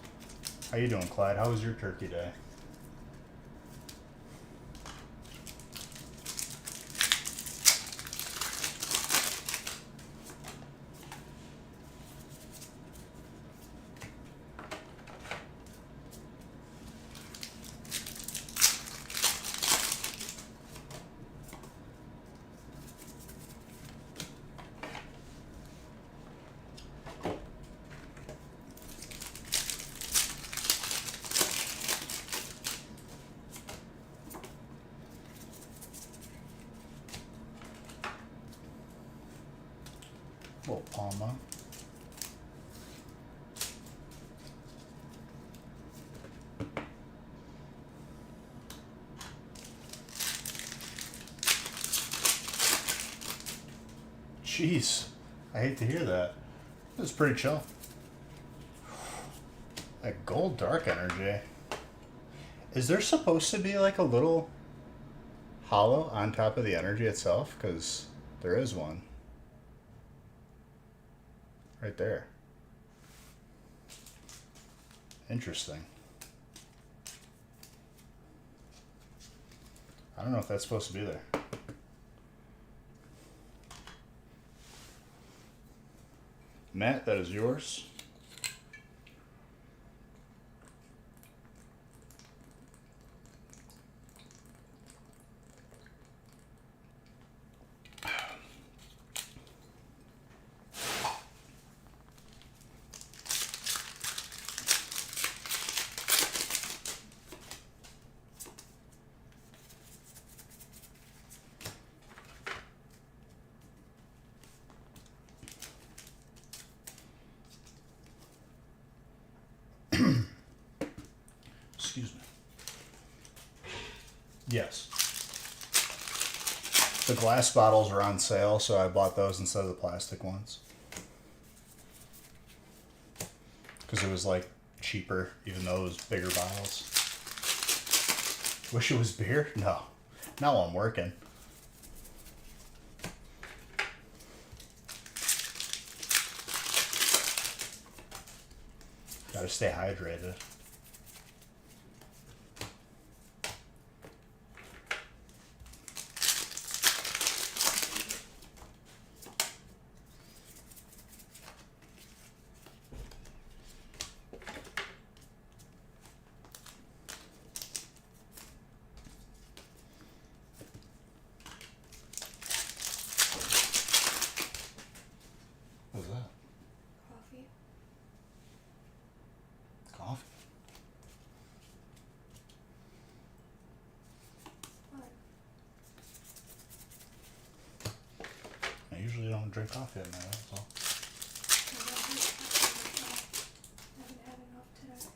How you doing, Clyde? How was your turkey day? Little Palma. Jeez, I hate to hear that. It was pretty chill. That gold dark energy. Is there supposed to be like a little hollow on top of the energy itself? Because there is one. Right there. Interesting. I don't know if that's supposed to be there. Matt, that is yours. Excuse me. Yes. The glass bottles are on sale, so I bought those instead of the plastic ones. Because it was like cheaper, even though it was bigger bottles. Wish it was beer? No. Not while I'm working. Gotta stay hydrated. What was that? Coffee. Coffee. What? I usually don't drink coffee at night, that's all. I haven't had enough today.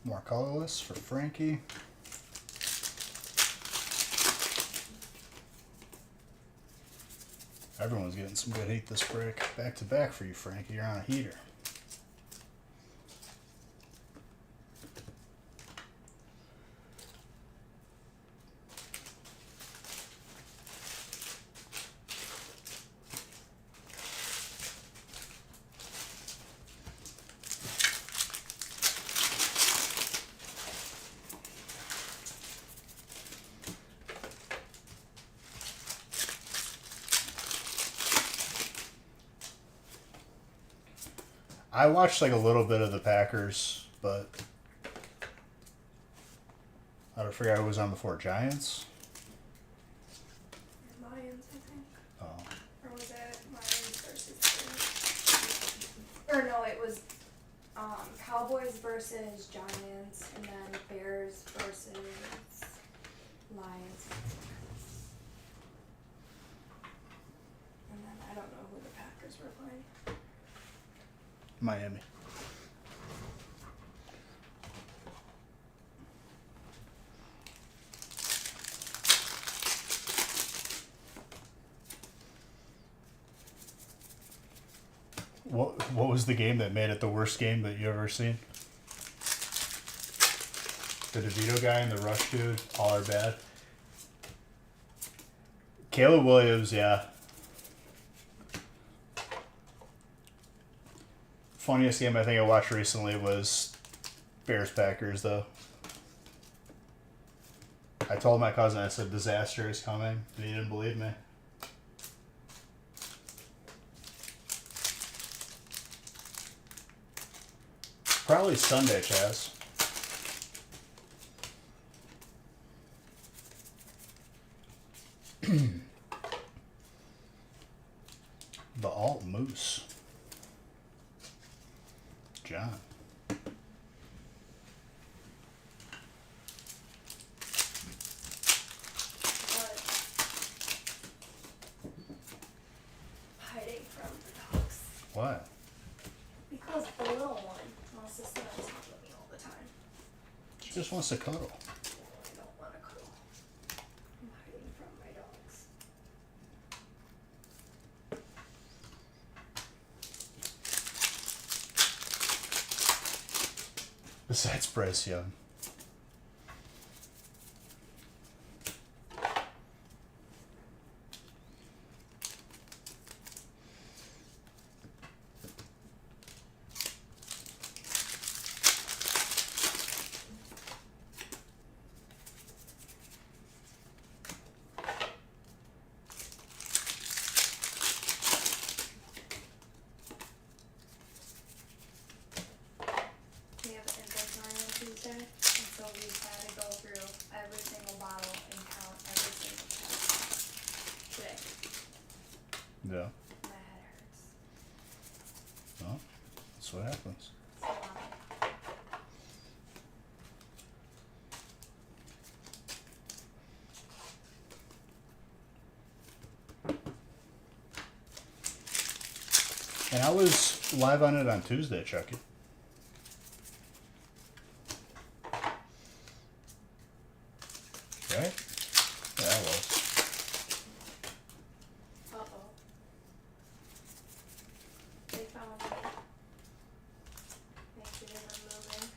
More colorless for Frankie. Everyone's getting some good heat this break. Back to back for you, Frankie. You're on a heater. I watched like a little bit of the Packers, but I forgot who was on before. Giants? Lions, I think. Oh. Or was it Lions versus Bears? Or no, it was Cowboys versus Giants, and then Bears versus Lions. And then I don't know who the Packers were playing. Miami. What was the game that made it the worst game that you ever seen? The DeVito guy and the Rush dude all are bad. Caleb Williams, yeah. Funniest game I think I watched recently was Bears Packers, though. I told my cousin, I said, disaster is coming, and he didn't believe me. Probably Sunday, Chaz. The Alt Moose. John. But hiding from the dogs. What? Because the little one wants to sit on top of me all the time. She just wants to cuddle. I don't want to cuddle. I'm hiding from my dogs. Besides Bryce Young. We have inventory on Tuesday, and so we've had to go through every single bottle and count every single test today. Yeah. My head hurts. Well, that's what happens. It's a lot. And I was live on it on Tuesday, Chucky. Right? Yeah, I was. Uh-oh. They found me. Thanks for moving.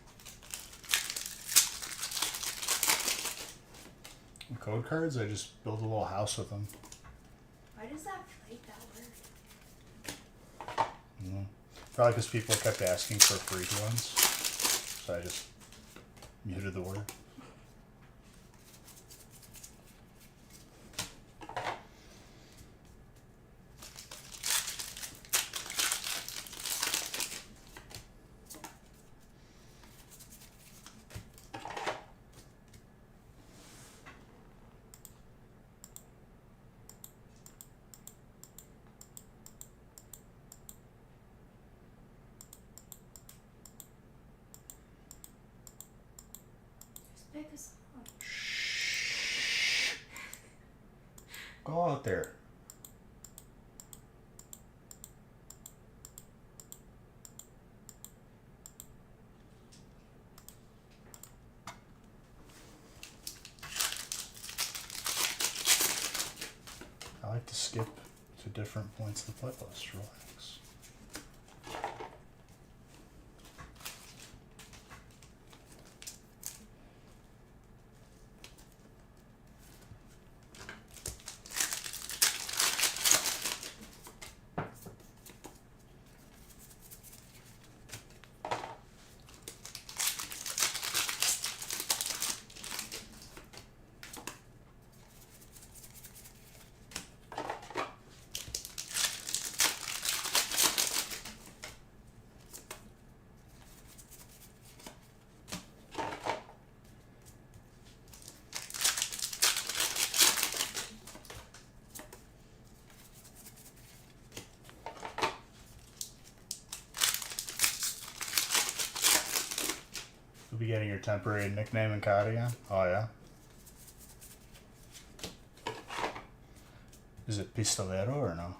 Code cards, I just build a little house with them. Why does that fight that word? Probably because people kept asking for free ones. So I just muted the word. Just pick a song. Go out there. I like to skip to different points of the playlist. Relax. You'll be getting your temporary nickname in COD again? Oh, yeah? Is it Pistolero or no?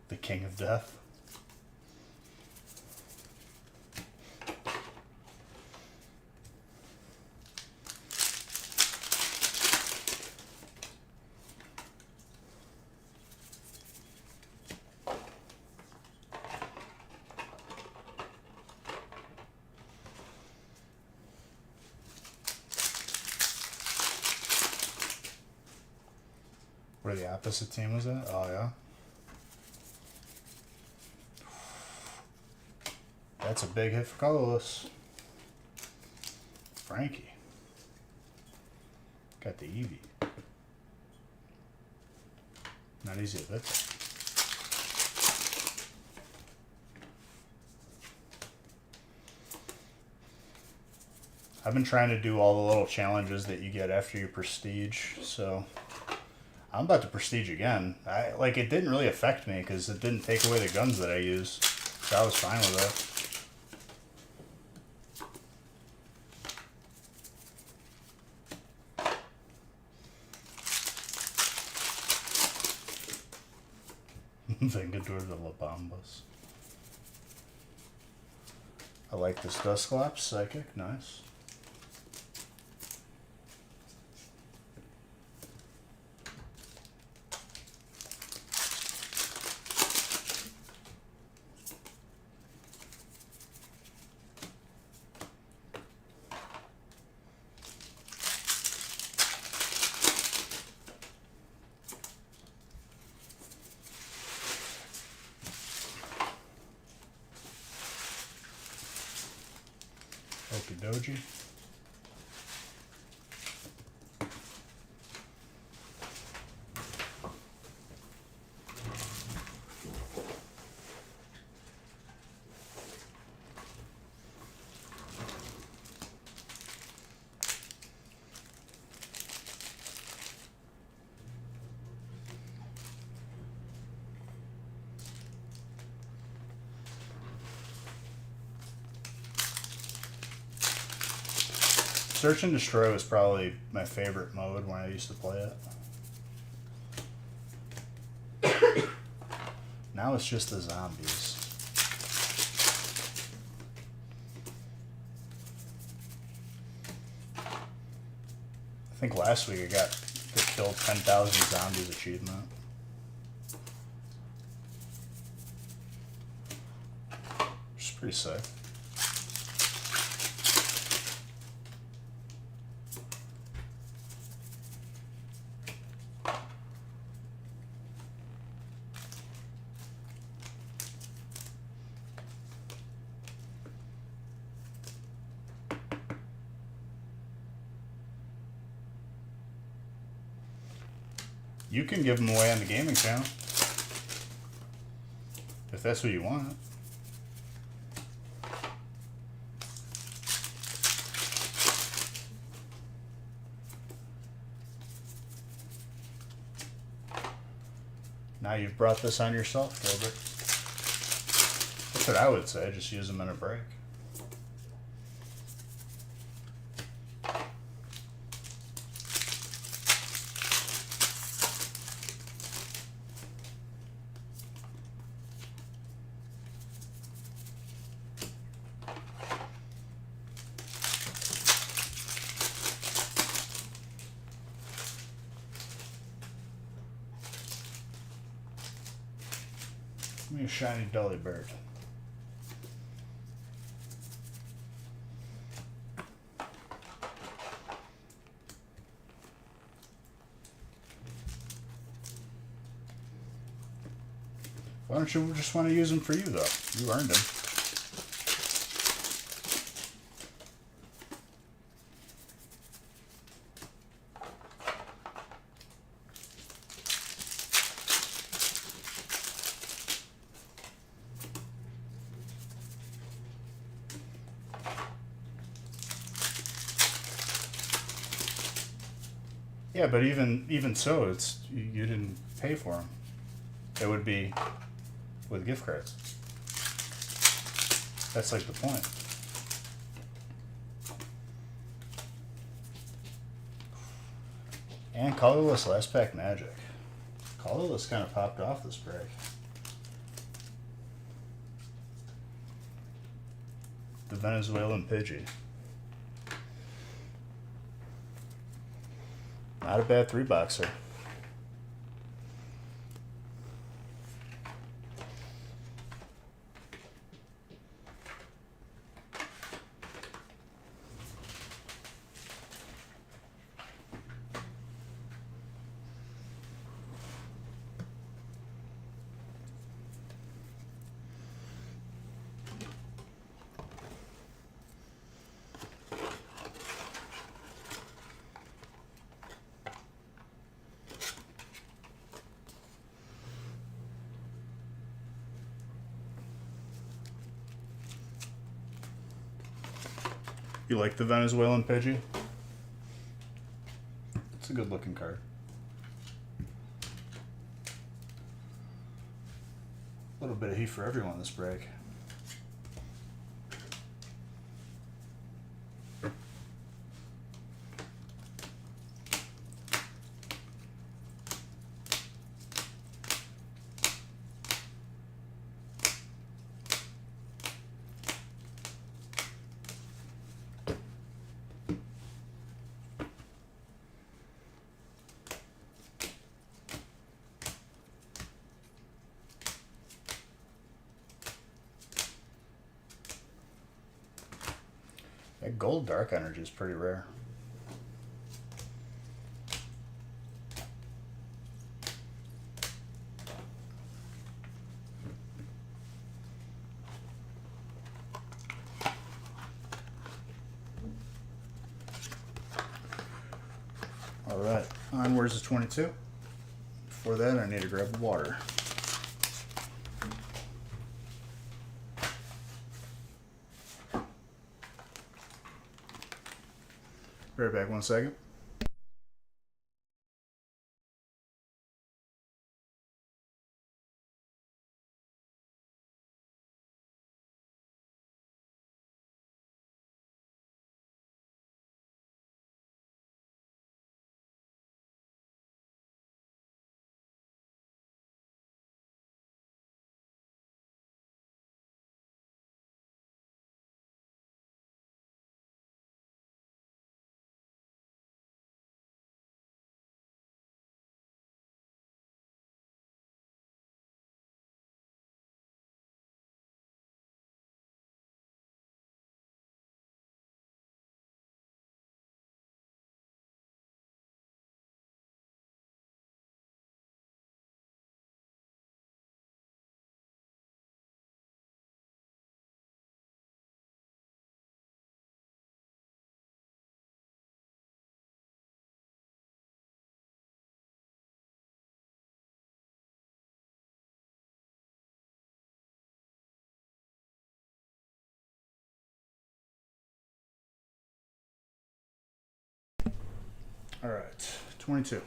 The King of Death. Where the opposite team was at? Oh, yeah? That's a big hit for colorless. Frankie. Got the Eevee. Not easy to hit. I've been trying to do all the little challenges that you get after you prestige, so I'm about to prestige again. It didn't really affect me because it didn't take away the guns that I use, so I was fine with it. Vengador de la Bombas. I like this Dusclops, Psychic, nice. Okidoji. Search and Destroy was probably my favorite mode when I used to play it. Now it's just the zombies. I think last week I got the kill 10,000 zombies achievement. Which is pretty sick. You can give them away on the gaming channel. If that's what you want. Now you've brought this on yourself, Gilbert. That's what I would say. Just use them in a break. Give me a shiny Dolly Bird. Why don't you just want to use them for you, though? You earned them. Yeah, but even so, it's you didn't pay for them. It would be with gift cards. That's like the point. And colorless last pack magic. Colorless kind of popped off this break. The Venezuelan Pidgey. Not a bad 3-boxer. You like the Venezuelan Pidgey? It's a good looking card. A little bit of heat for everyone this break. That gold dark energy is pretty rare. All right, onwards to 22. Before that, I need to grab water. Be right back, 1 second. All right, 22.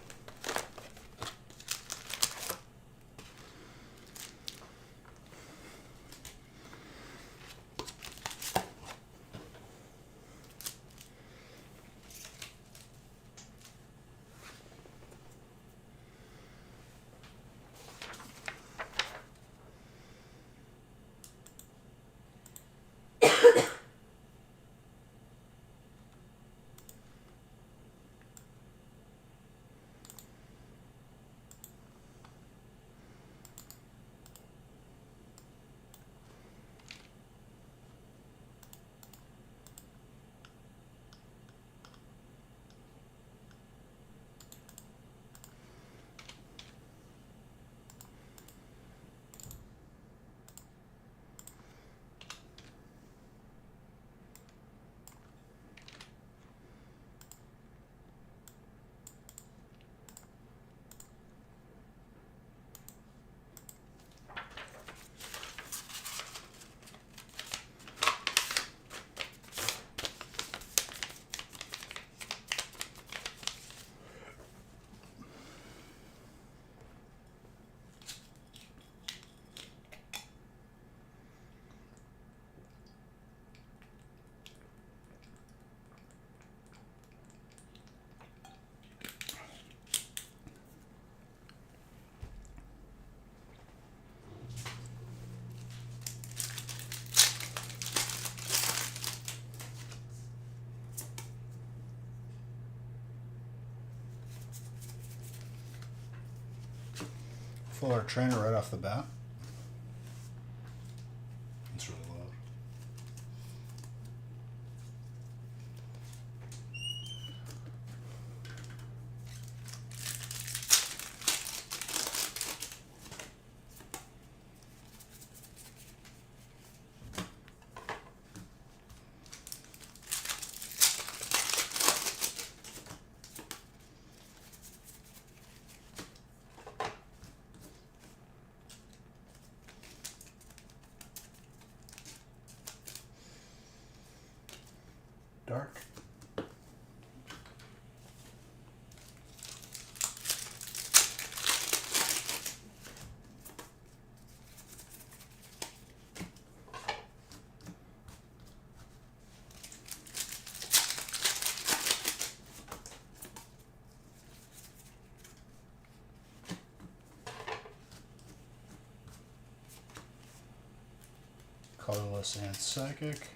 Full art trainer right off the bat. It's really loud. Dark. Colorless and psychic.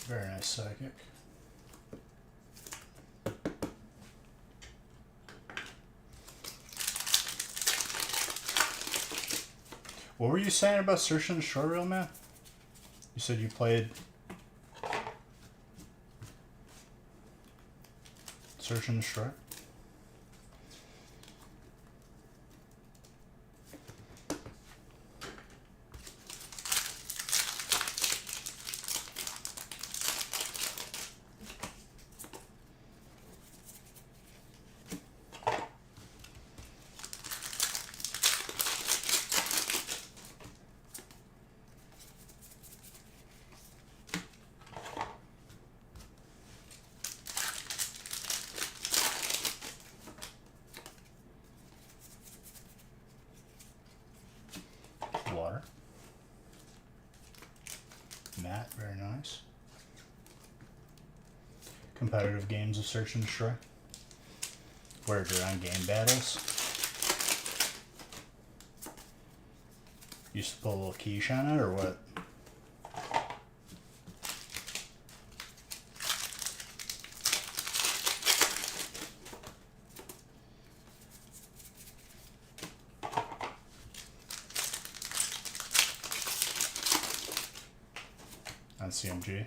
Very nice psychic. What were you saying about Search and Destroy, real man? You said you played Search and Destroy? Water. Matte, very nice. Competitive games of Search and Destroy. Where you're on game battles. Used to put a little quiche on it or what? CMG.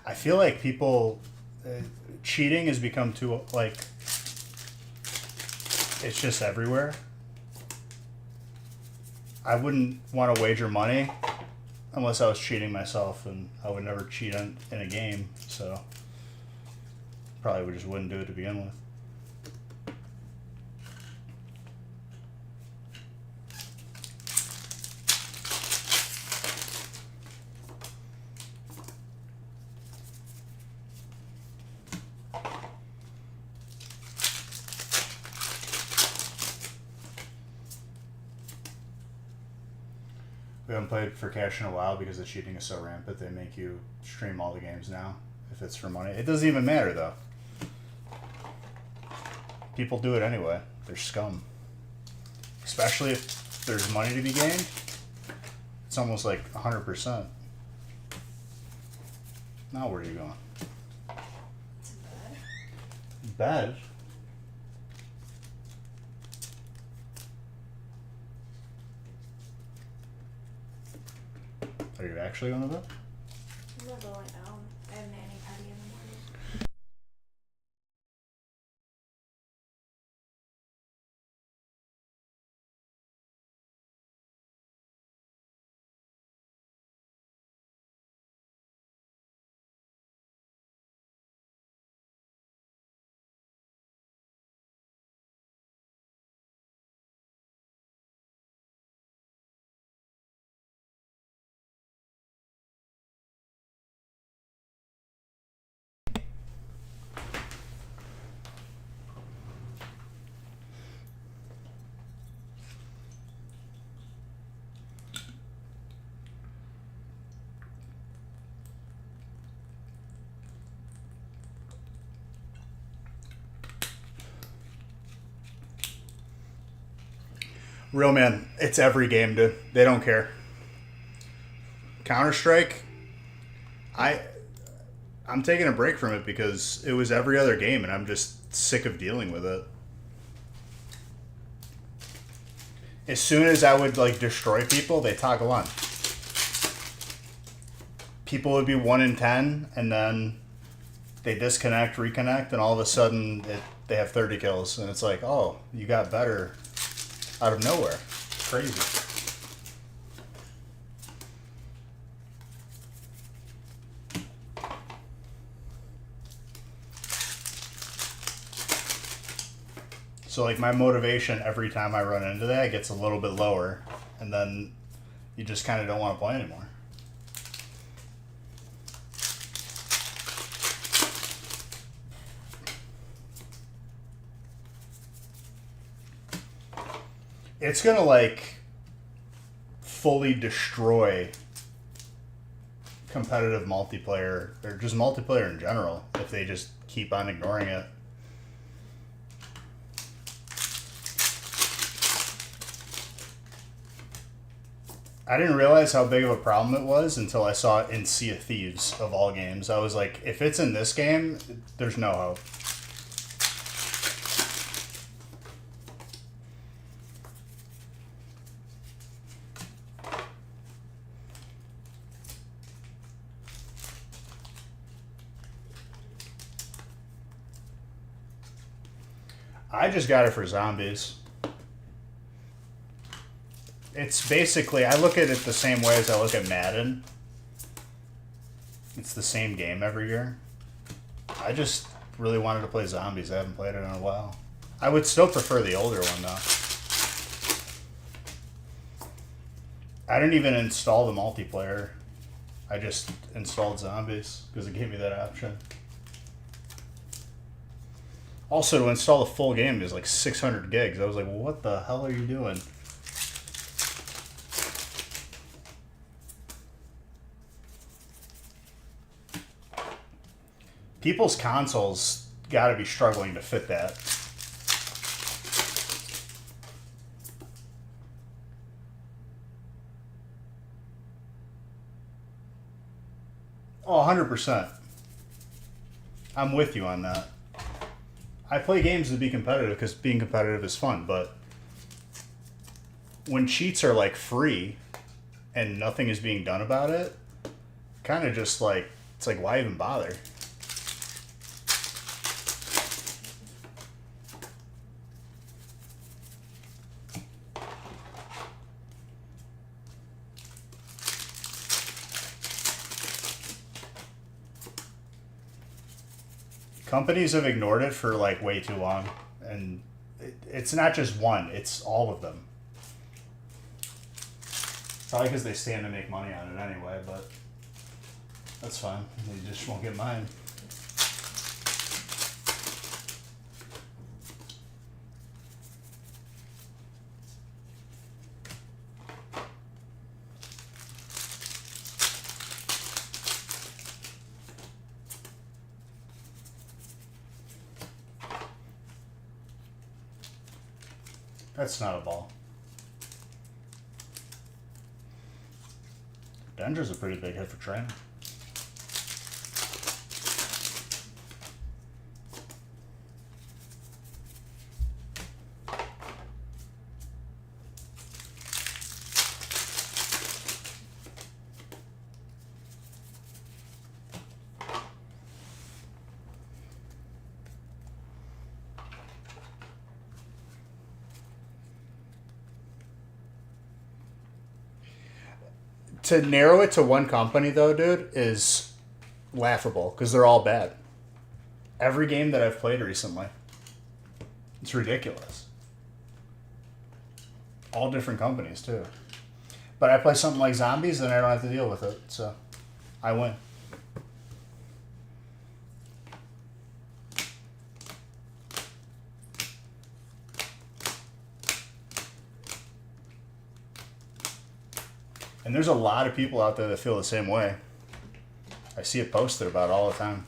I feel like people cheating has become too like it's just everywhere. I wouldn't want to wager money unless I was cheating myself, and I would never cheat in a game, so probably we just wouldn't do it to begin with. We haven't played for cash in a while because the cheating is so rampant. They make you stream all the games now if it's for money. It doesn't even matter though. People do it anyway. They're scum. Especially if there's money to be gained. It's almost like 100%. Now where are you going? To bed. Bed? Are you actually going to bed? I'm not going down. I have mani pedi in the morning. Real man, it's every game, dude. They don't care. Counter-Strike, I'm taking a break from it because it was every other game and I'm just sick of dealing with it. As soon as I would like destroy people, they toggle on. People would be 1 in 10 and then they disconnect, reconnect, and all of a sudden they have 30 kills and it's like, oh, you got better out of nowhere. Crazy. So like my motivation every time I run into that gets a little bit lower, and then you just kind of don't want to play anymore. It's gonna like fully destroy competitive multiplayer or just multiplayer in general if they just keep on ignoring it. I didn't realize how big of a problem it was until I saw it in Sea of Thieves of all games. I was like, if it's in this game, there's no hope. I just got it for zombies. It's basically, I look at it the same way as I look at Madden. It's the same game every year. I just really wanted to play zombies. I haven't played it in a while. I would still prefer the older one though. I didn't even install the multiplayer. I just installed zombies because it gave me that option. Also, to install the full game is like 600 gigs. I was like, well, what the hell are you doing? People's consoles got to be struggling to fit that. Oh, 100%. I'm with you on that. I play games to be competitive because being competitive is fun, but when cheats are like free, and nothing is being done about it, kind of just like, it's like, why even bother? Companies have ignored it for like way too long, and it's not just one, it's all of them. Probably because they stand to make money on it anyway, but that's fine. They just won't get mine. That's not a ball. Denger's a pretty big hit for Trainer. To narrow it to one company, though, dude, is laughable because they're all bad. Every game that I've played recently, it's ridiculous. All different companies, too. But I play something like Zombies, and I don't have to deal with it, so I win. And there's a lot of people out there that feel the same way. I see it posted about all the time.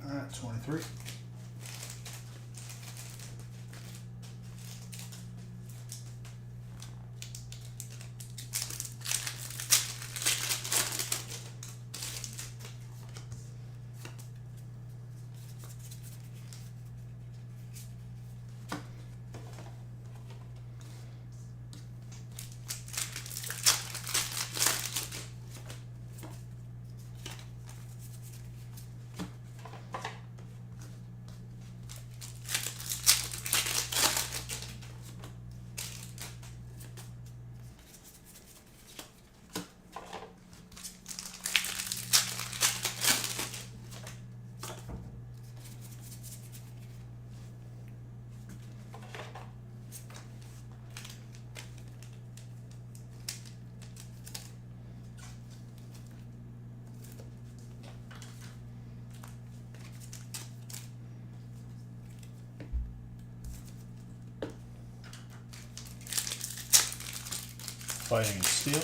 All right, 23. Fighting Steel.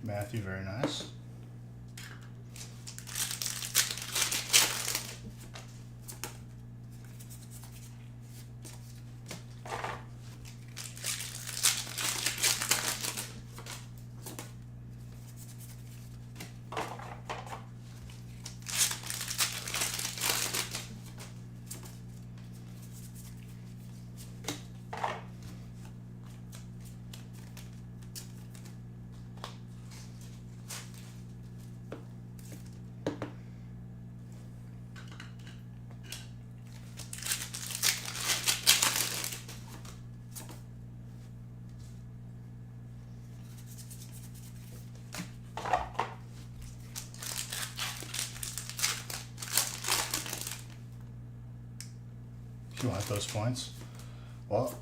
Matthew, very nice. You want those points? Well,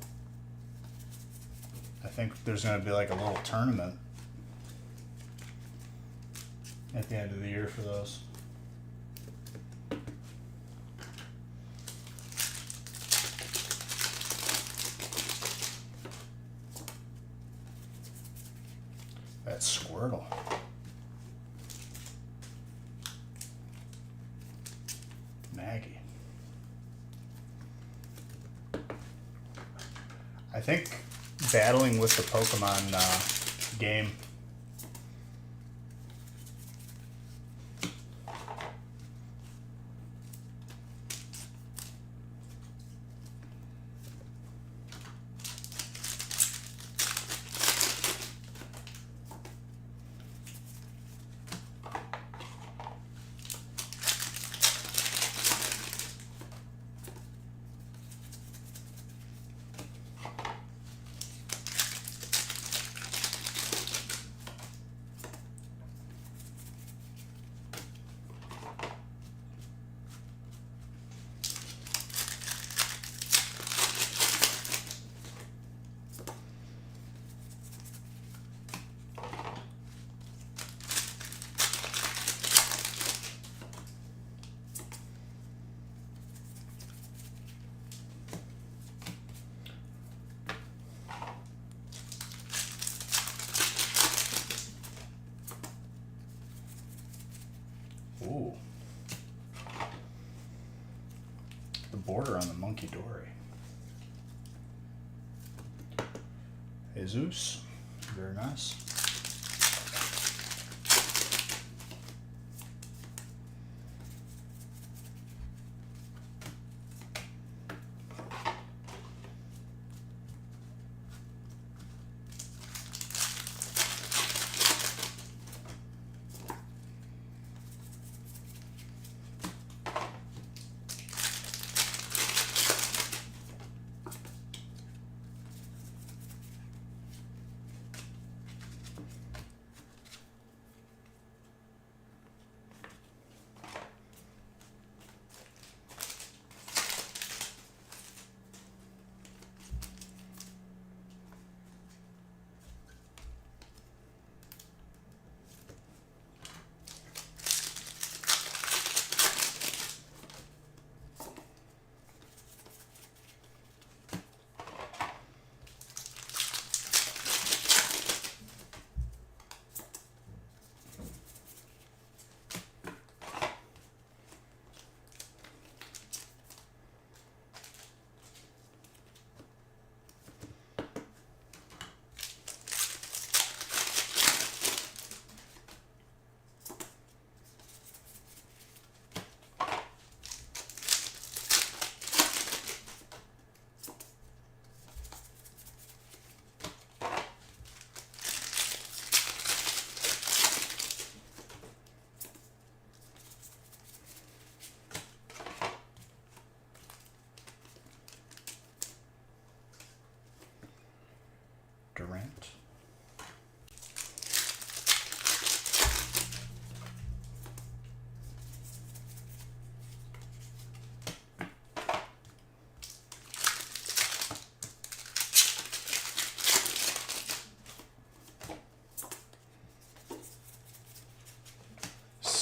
I think there's going to be like a little tournament at the end of the year for those. That's Squirtle. Maggie. I think battling with the Pokemon game. Ooh. The border on the Monkey Dory. Jesus. Very nice.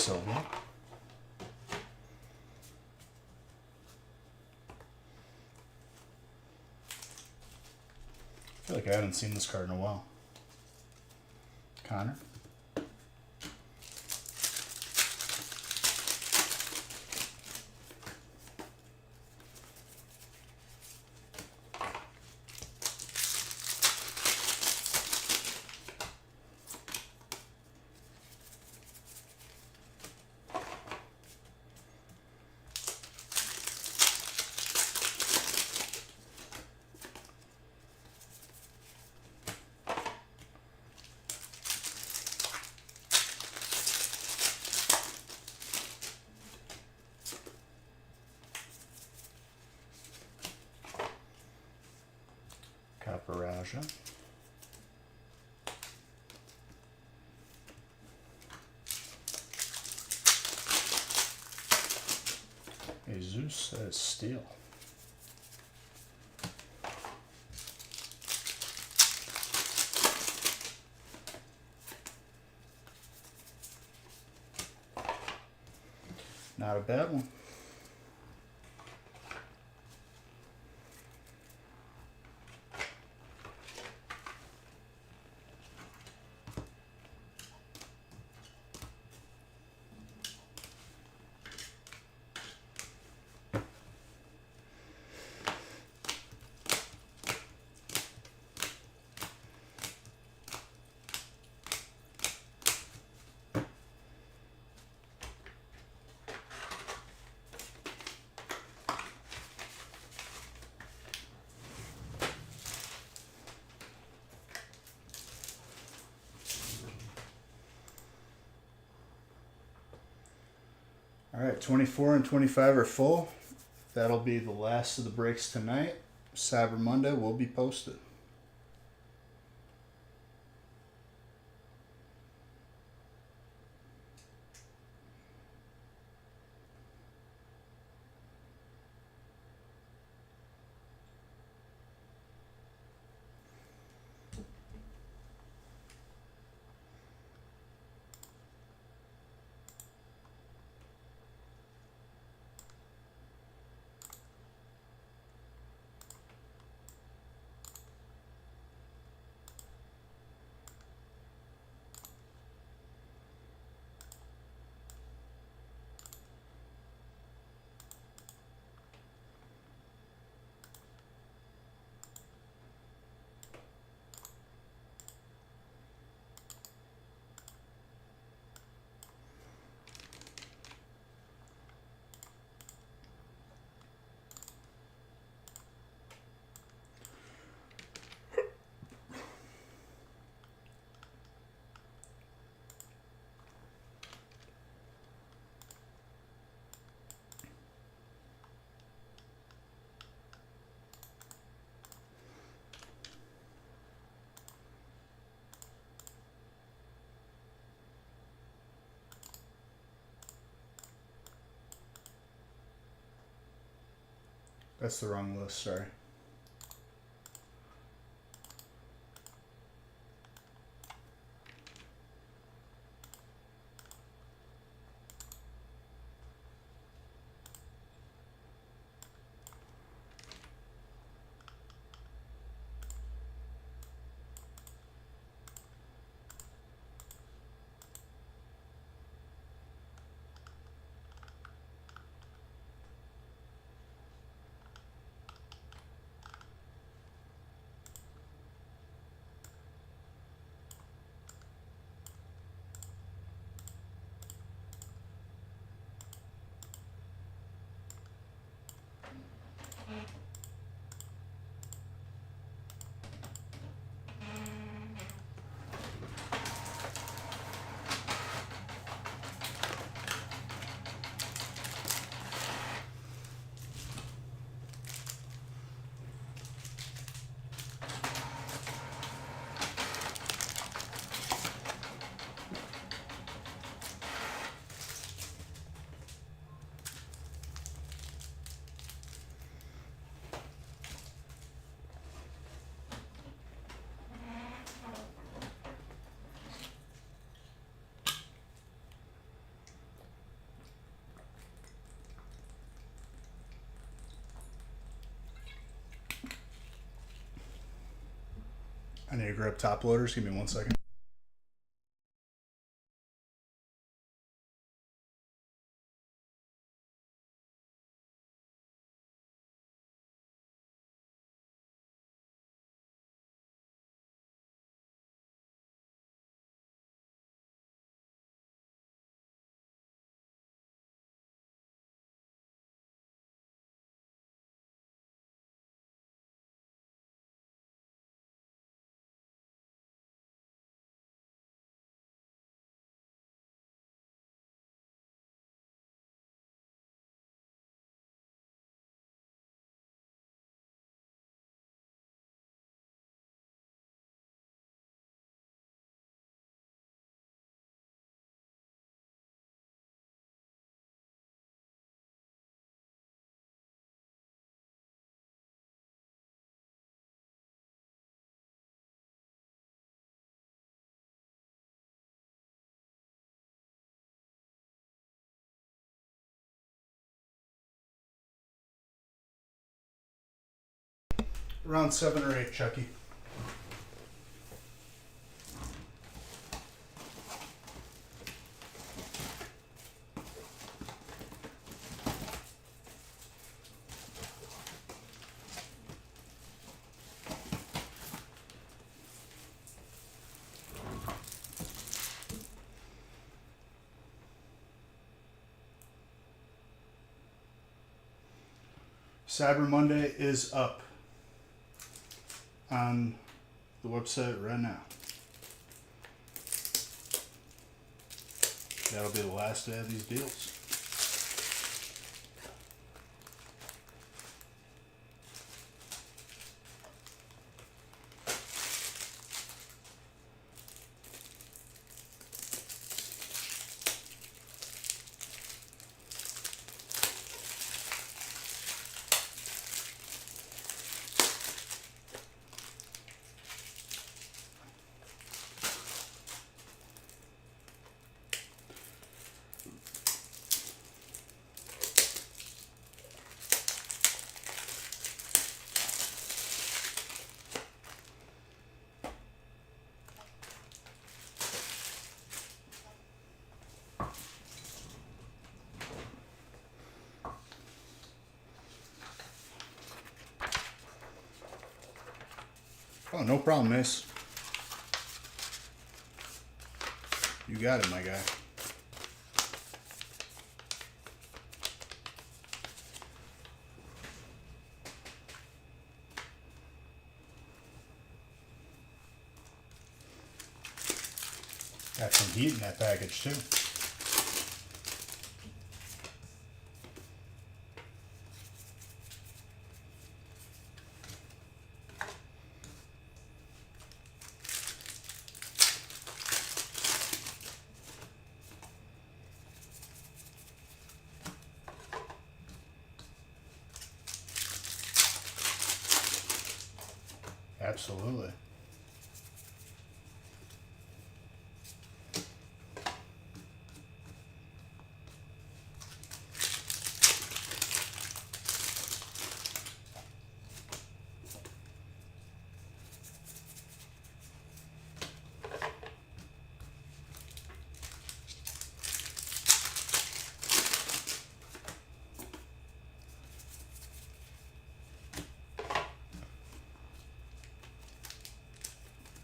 Sylvia. I feel like I haven't seen this card in a while. Connor. Caparaja. Jesus as steel. Not a bad one. All right, 24 and 25 are full. That'll be the last of the breaks tonight. Cyber Monday will be posted. That's the wrong list, sorry. I need to grab top loaders. Give me 1 second. Around 7 or 8, Chucky. Cyber Monday is up on the website right now. That'll be the last day of these deals. Oh, no problem, miss. You got it, my guy. Got some heat in that package, too. Absolutely.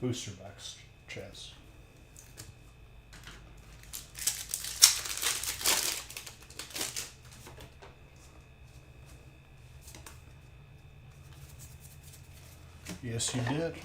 Booster box chest. Yes, you did.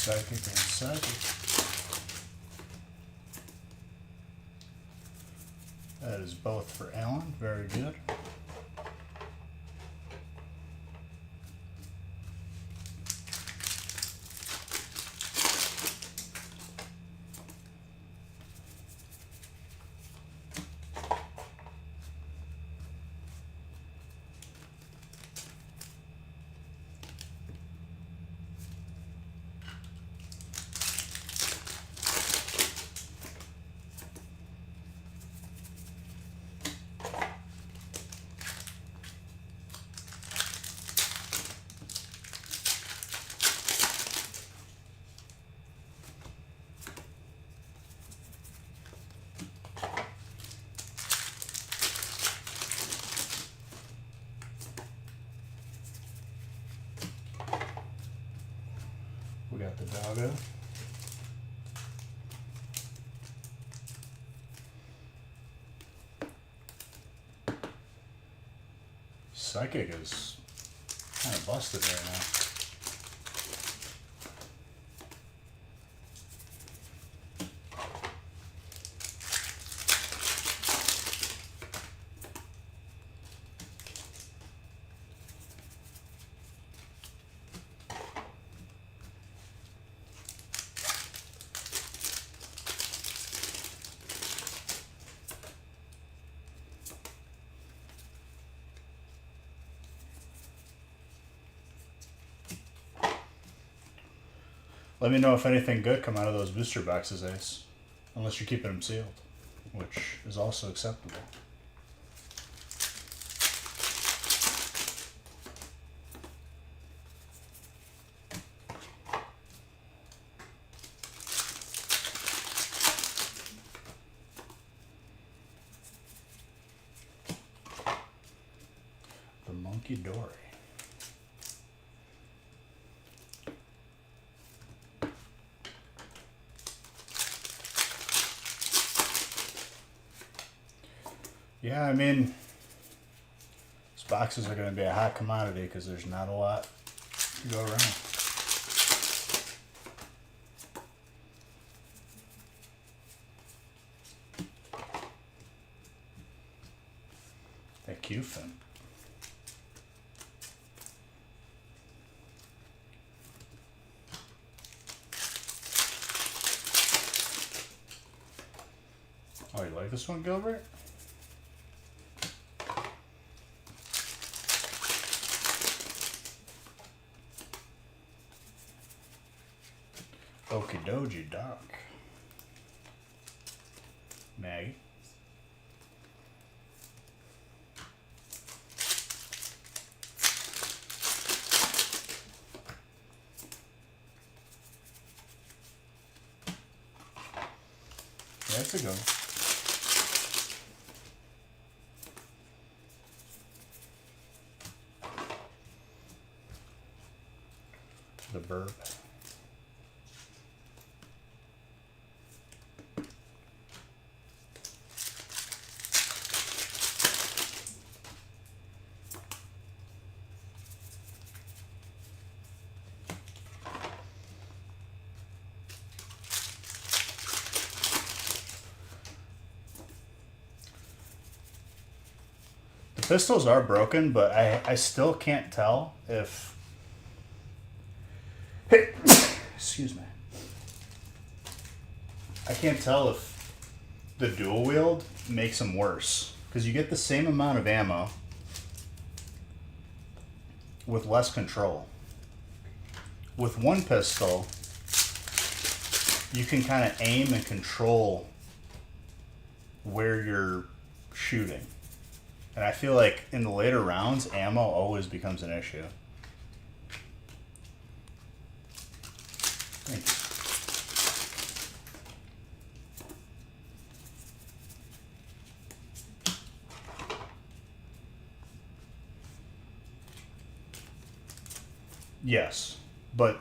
Psychic and psychic. That is both for Alan. Very good. got the doggo. Psychic is kind of busted right now. Let me know if anything good come out of those booster boxes, Ace. Unless you're keeping them sealed, which is also acceptable. The Monkey Dory. Yeah, I mean, these boxes are going to be a hot commodity because there's not a lot to go around. That Q-fin. Oh, you like this one, Gilbert? Okie dokie, Doc. Maggie. That's a go. The burp. Pistols are broken, but I still can't tell if... Excuse me. I can't tell if the dual wield makes them worse. Because you get the same amount of ammo with less control. With one pistol, you can kind of aim and control where you're shooting. And I feel like in the later rounds, ammo always becomes an issue. Thank you. Yes, but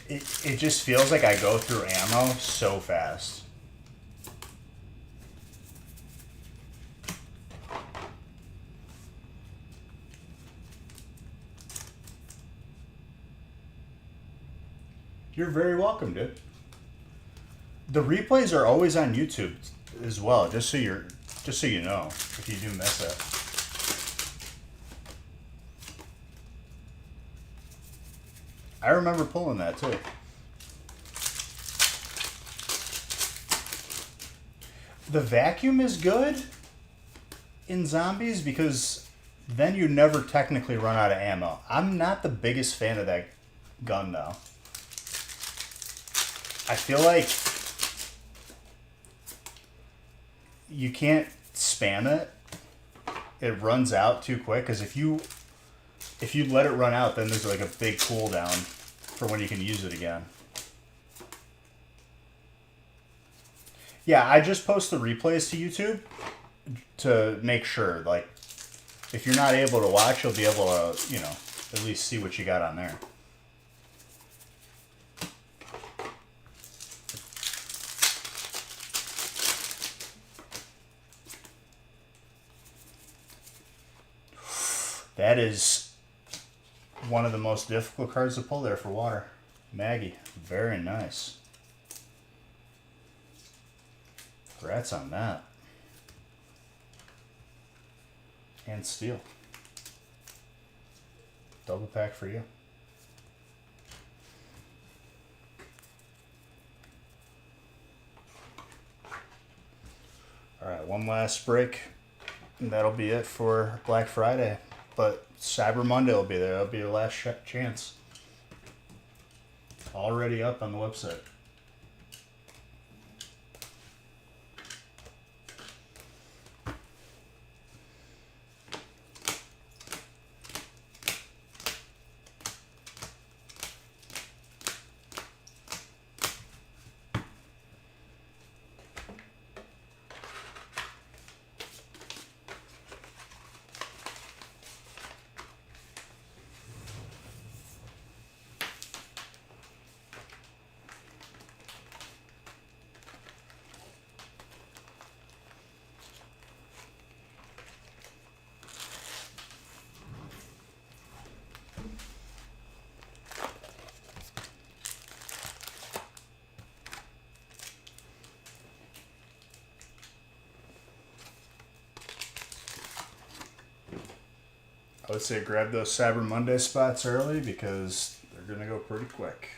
it just feels like I go through ammo so fast. You're very welcome, dude. The replays are always on YouTube as well, just so you know, if you do miss it. I remember pulling that too. The vacuum is good in zombies because then you never technically run out of ammo. I'm not the biggest fan of that gun though. I feel like you can't spam it. It runs out too quick because if you let it run out, then there's like a big cooldown for when you can use it again. Yeah, I just post the replays to YouTube to make sure, like, if you're not able to watch, you'll be able to, at least see what you got on there. That is one of the most difficult cards to pull there for water. Maggie, very nice. Congrats on that. And steel. Double pack for you. Alright, one last break. And that'll be it for Black Friday. But Cyber Monday will be there. That'll be your last chance. Already up on the website. I would say grab those Cyber Monday spots early because they're going to go pretty quick.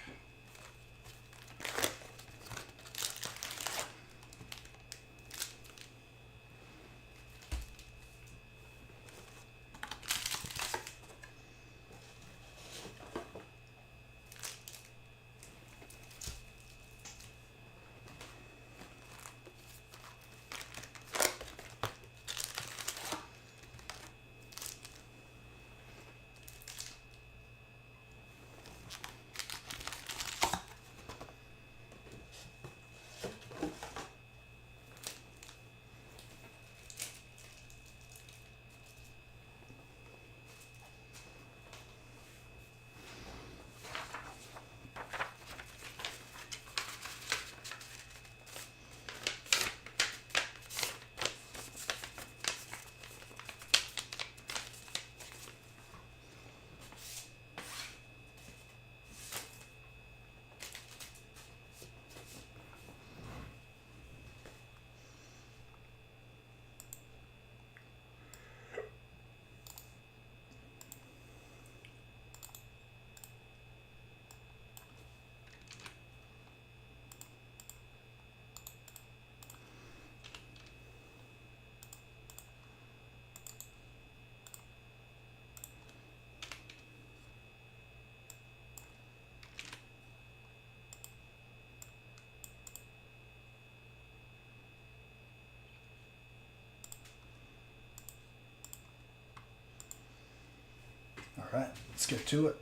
All right, let's get to it.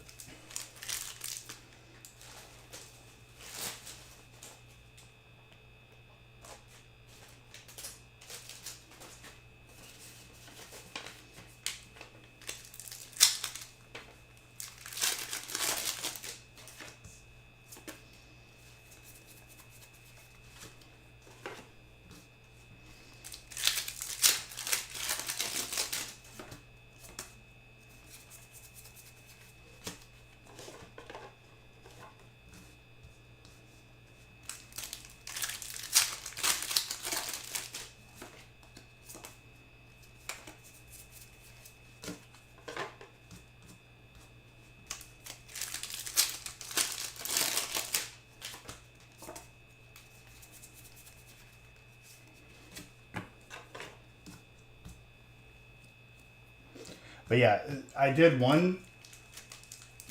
But yeah, I did one,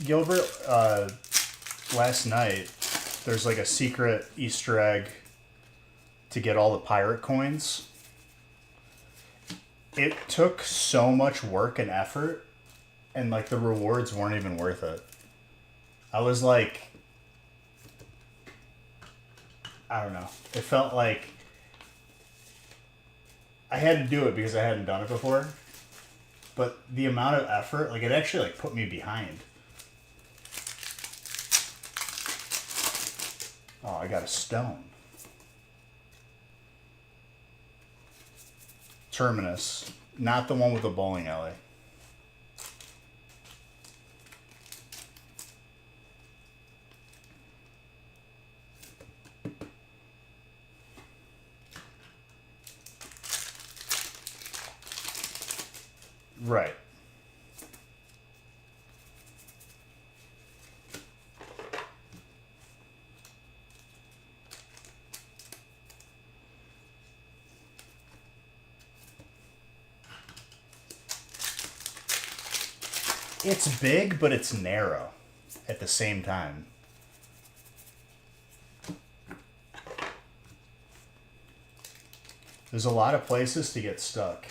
Gilbert, last night. There's like a secret Easter egg to get all the pirate coins. It took so much work and effort, and like the rewards weren't even worth it. I was like, I don't know. It felt like I had to do it because I hadn't done it before. but the amount of effort, like, it actually, like, put me behind. Oh, I got a stone. Terminus. Not the one with the bowling alley. Right. It's big, but it's narrow at the same time. There's a lot of places to get stuck.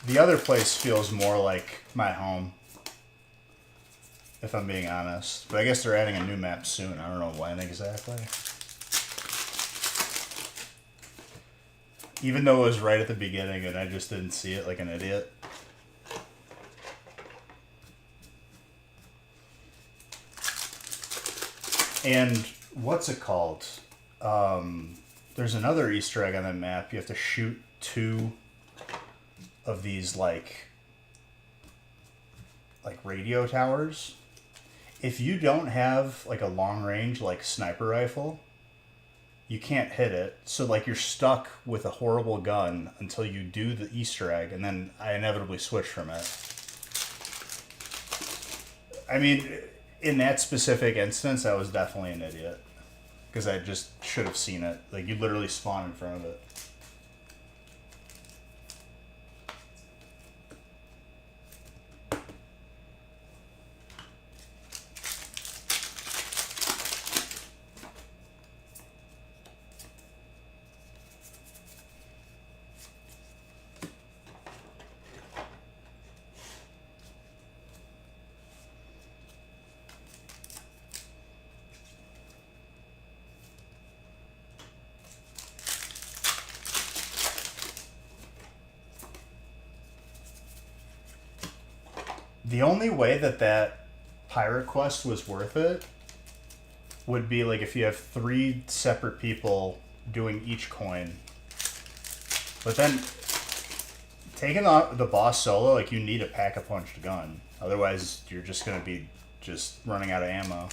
The other place feels more like my home, if I'm being honest. But I guess they're adding a new map soon. I don't know when exactly. Even though it was right at the beginning and I just didn't see it like an idiot. And what's it called? There's another Easter egg on the map. You have to shoot 2 of these like radio towers. If you don't have like a long range like sniper rifle, you can't hit it. So like you're stuck with a horrible gun until you do the Easter egg, and then I inevitably switch from it. I mean, in that specific instance, I was definitely an idiot. Because I just should have seen it. Like, you literally spawn in front of it. The only way that pirate quest was worth it would be like if you have 3 separate people doing each coin. But then taking the boss solo, like, you need a pack-a-punched gun. Otherwise, you're just going to be just running out of ammo.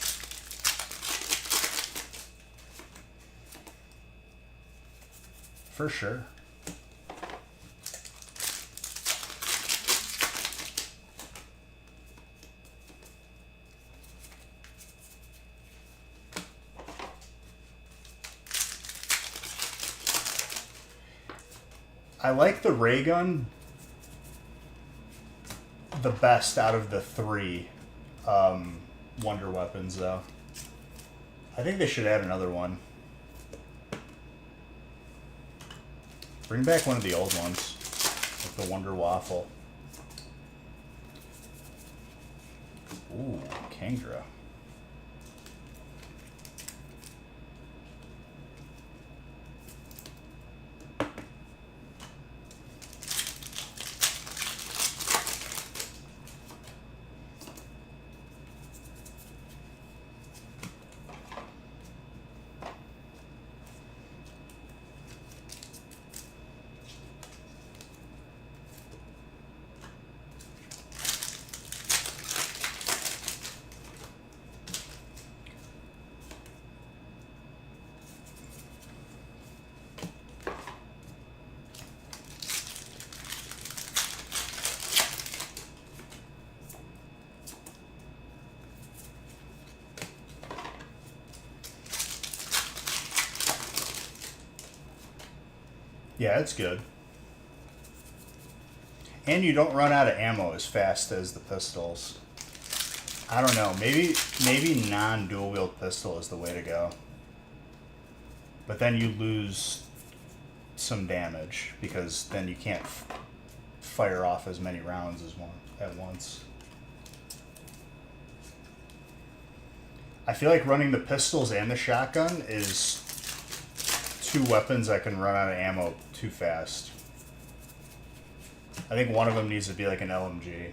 For sure. I like the ray gun the best out of the 3 wonder weapons, though. I think they should add another one. Bring back one of the old ones, like the Wonder Waffle. Ooh, Kangdra. Yeah, it's good. And you don't run out of ammo as fast as the pistols. I don't know. Maybe non-dual wield pistol is the way to go. But then you lose some damage because then you can't fire off as many rounds as one at once. I feel like running the pistols and the shotgun is two weapons that can run out of ammo too fast. I think one of them needs to be like an LMG.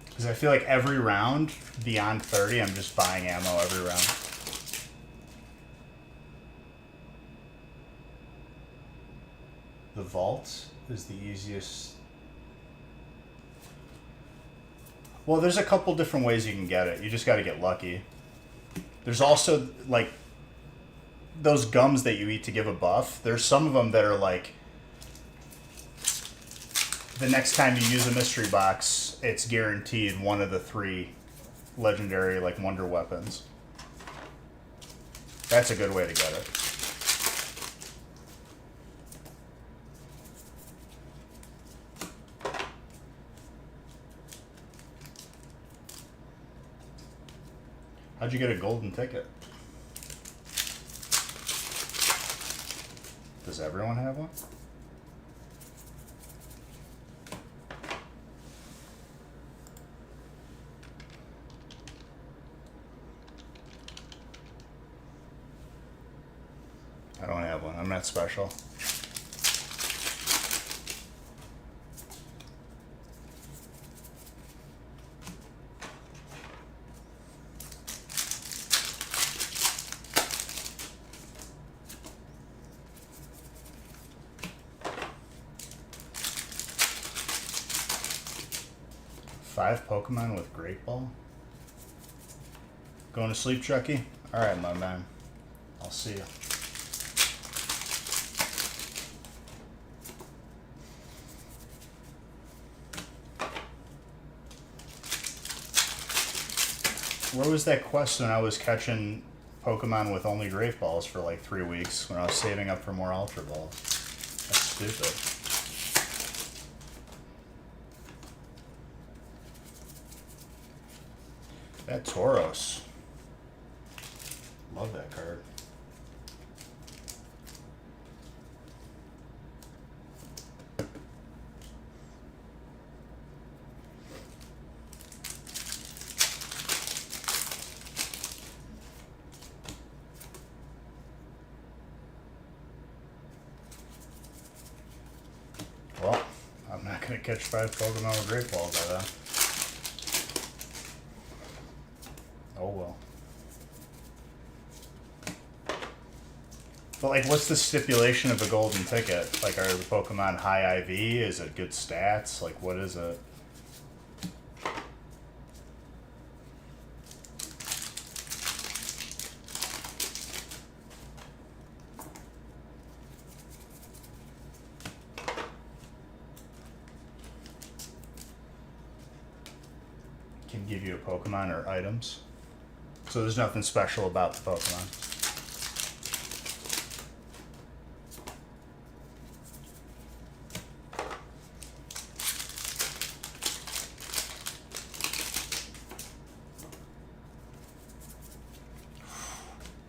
Because I feel like every round beyond 30, I'm just buying ammo every round. The vault is the easiest. Well, there's a couple different ways you can get it. You just got to get lucky. There's also, like, those gums that you eat to give a buff. There's some of them that are like, the next time you use a mystery box, it's guaranteed one of the 3 legendary, like, wonder weapons. That's a good way to get it. How'd you get a golden ticket? Does everyone have one? I don't have one. I'm not special. Five Pokemon with Great Ball? Going to sleep, Chucky? Alright, my man. I'll see you. Where was that quest when I was catching Pokemon with only Great Balls for like 3 weeks when I was saving up for more Ultra Balls? That's stupid. That Tauros. Love that card. Well, I'm not going to catch 5 Pokemon with Great Balls by then. Oh well. But like, what's the stipulation of a golden ticket? Like, are the Pokemon high IV? Is it good stats? Like, what is it? Can give you a Pokemon or items. So there's nothing special about the Pokemon.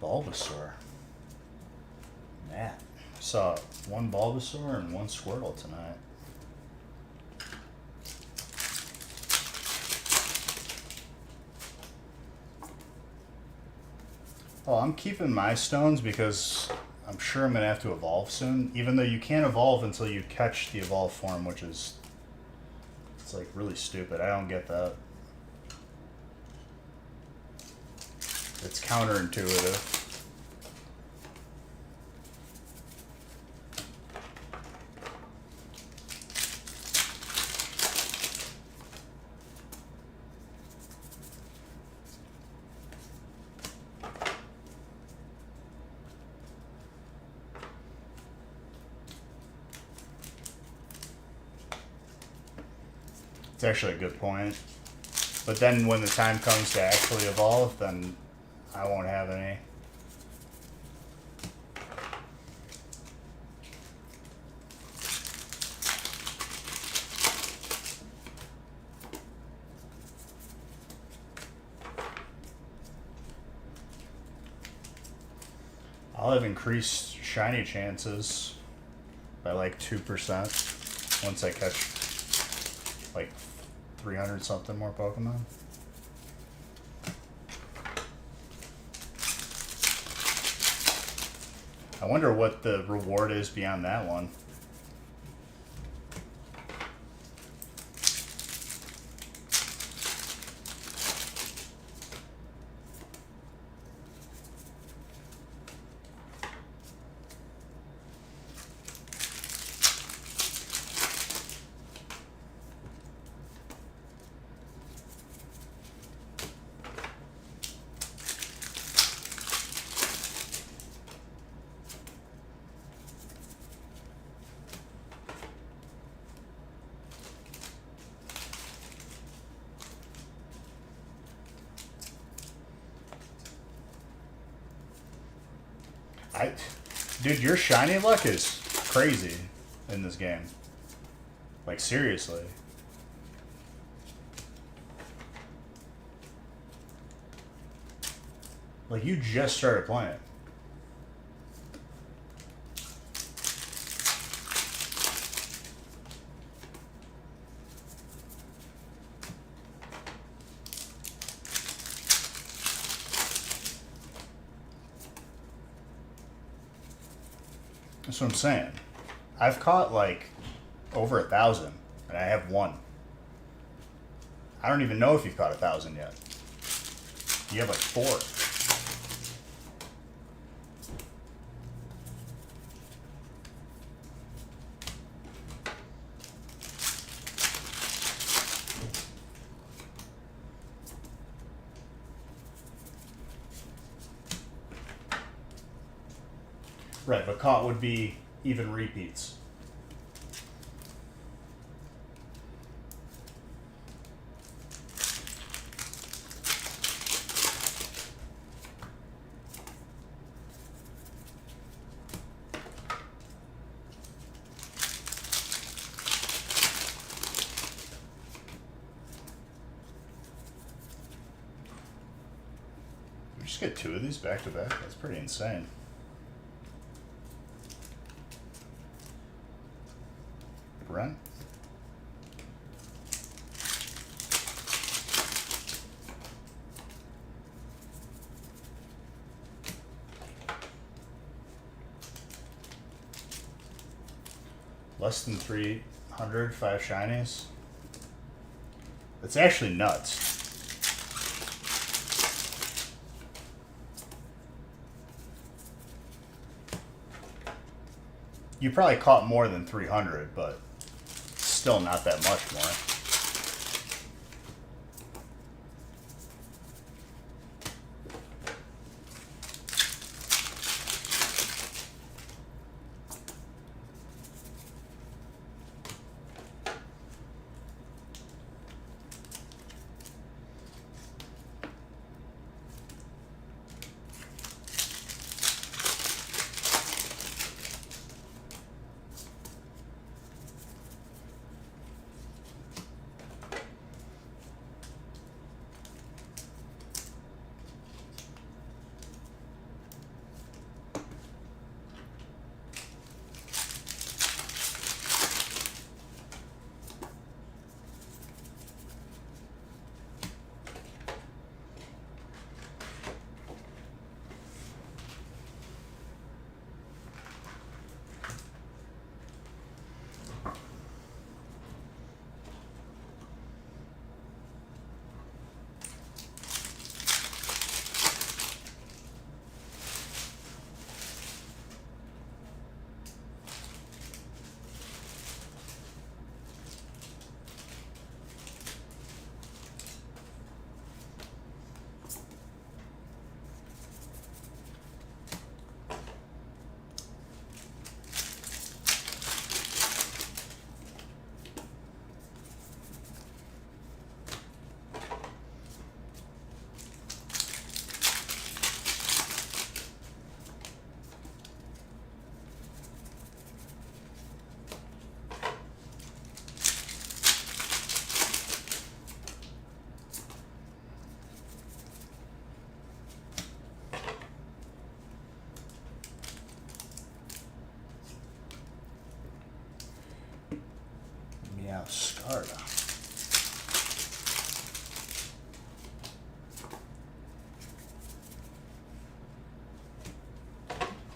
Bulbasaur. Matt. I saw one Bulbasaur and one Squirtle tonight. Oh, I'm keeping my stones because I'm sure I'm going to have to evolve soon. Even though you can't evolve until you catch the evolved form, which is... it's like really stupid. I don't get that. It's counterintuitive. It's actually a good point. But then when the time comes to actually evolve, then I won't have any. I'll have increased shiny chances by like 2% once I catch like 300 something more Pokemon. I wonder what the reward is beyond that one. Dude, your shiny luck is crazy in this game. Like, seriously. Like, you just started playing. That's what I'm saying. I've caught like over 1,000, and I have one. I don't even know if you've caught 1,000 yet. You have like 4. Right, but caught would be even repeats. You just get 2 of these back to back? That's pretty insane. Run. Less than 300, 5 shinies. It's actually nuts. You probably caught more than 300, but still not that much more.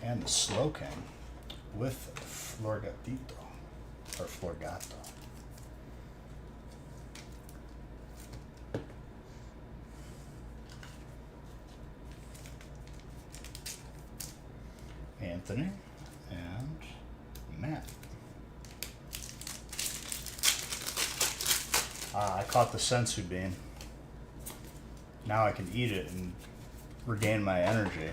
And the Slowking with Florgatito, or Florgato. Anthony and Matt. I caught the sensu bean. Now I can eat it and regain my energy.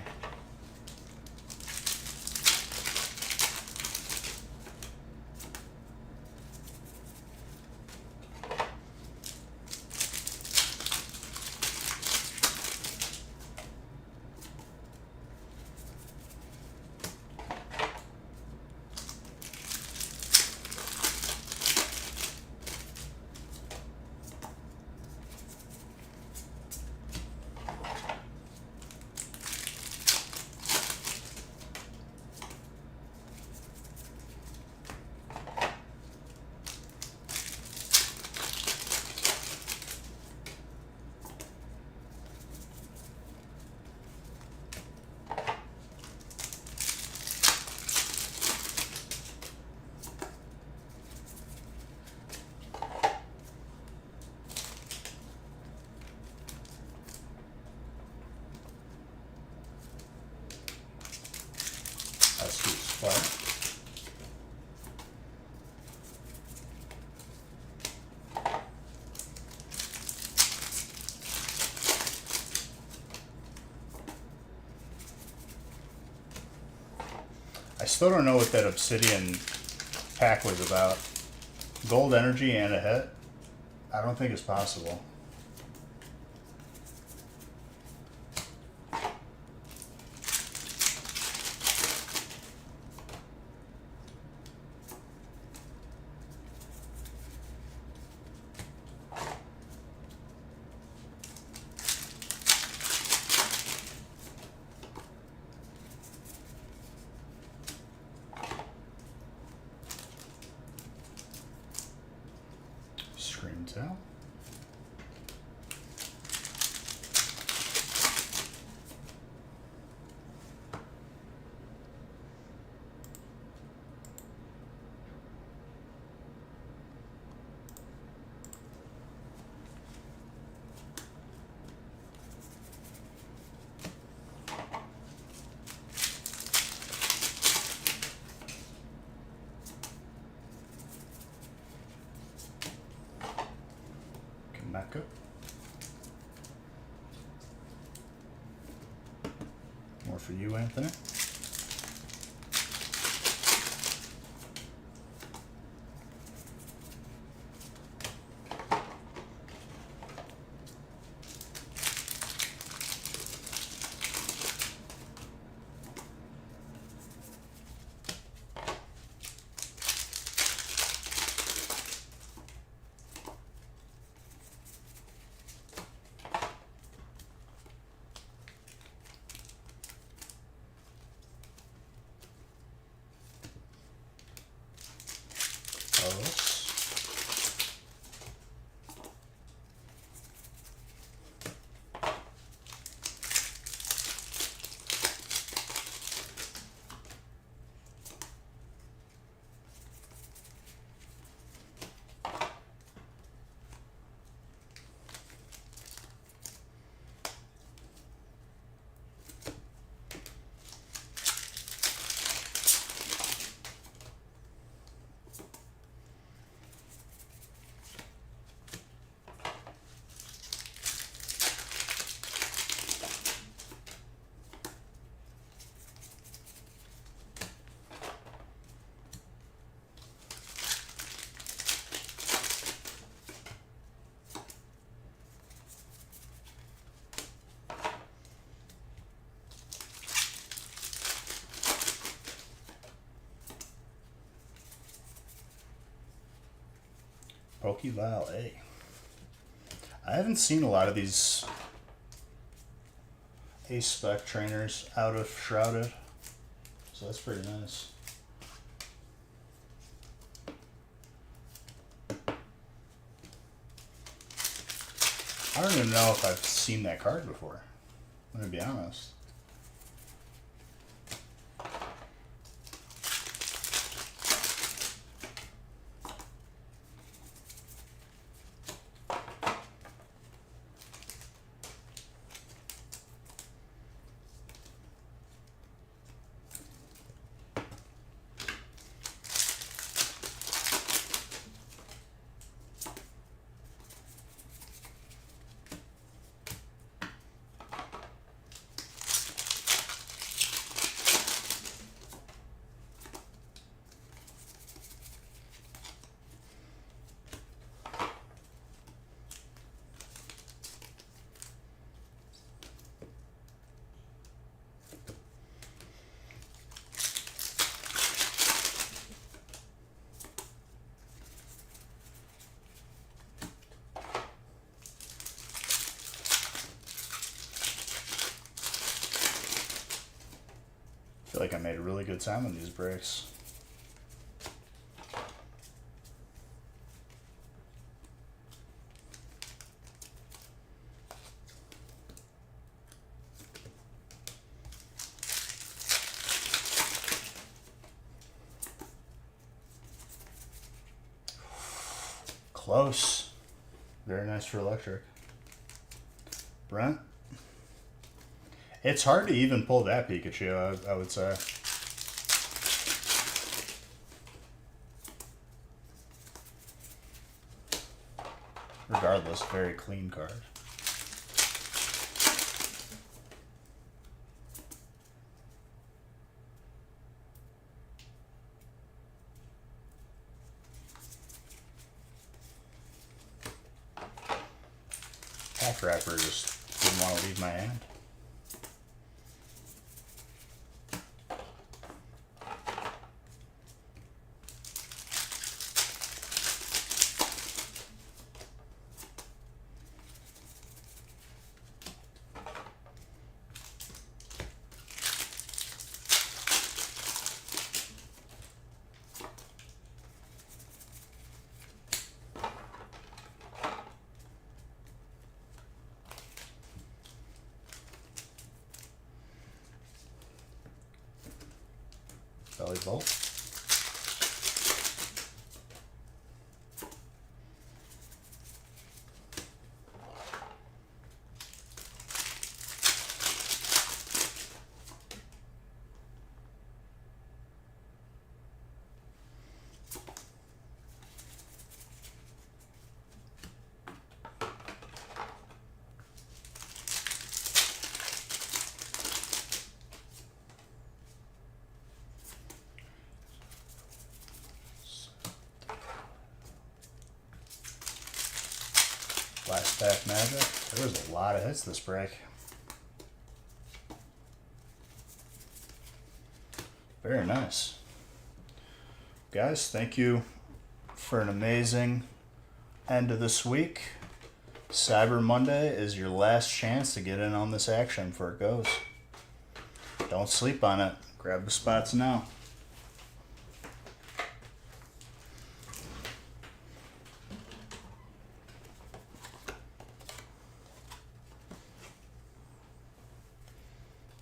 That's who's fun. I still don't know what that obsidian pack was about. Gold energy and a hit? I don't think it's possible. Screen tell. Back up. More for you, Anthony. Pokeball A. I haven't seen a lot of these A-Spec trainers out of Shrouded, so that's pretty nice. I don't even know if I've seen that card before, I'm gonna be honest. feel like I made a really good time on these breaks. Close. Very nice for electric. Brent? It's hard to even pull that Pikachu, I would say. Regardless, very clean card. Pack Wrapper just didn't want to leave my hand. Belly Bolt. Last pack magic. There was a lot of hits this break. Very nice. Guys, thank you for an amazing end of this week. Cyber Monday is your last chance to get in on this action before it goes. Don't sleep on it. Grab the spots now.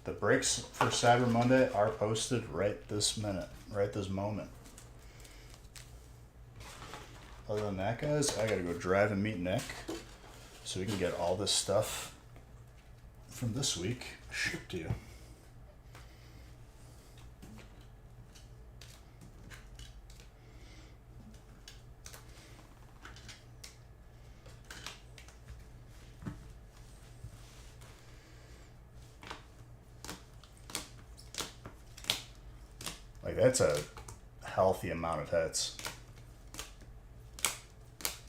The breaks for Cyber Monday are posted right this minute, right this moment. Other than that, guys, I gotta go drive and meet Nick so we can get all this stuff from this week shipped to you. Like, that's a healthy amount of hits.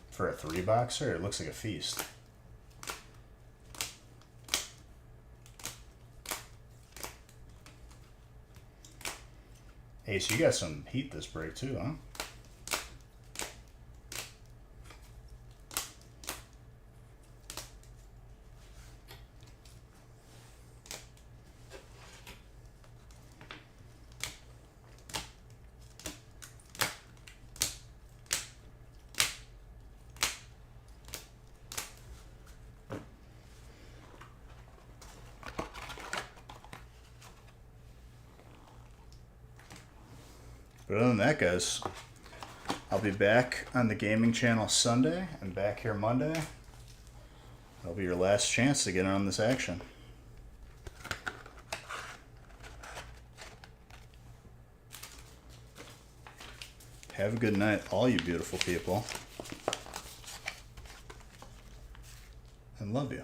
For a 3-boxer, it looks like a feast. Hey, so you got some heat this break too, huh? But other than that, guys, I'll be back on the gaming channel Sunday and back here Monday. That'll be your last chance to get in on this action. Have a good night, all you beautiful people. And love you.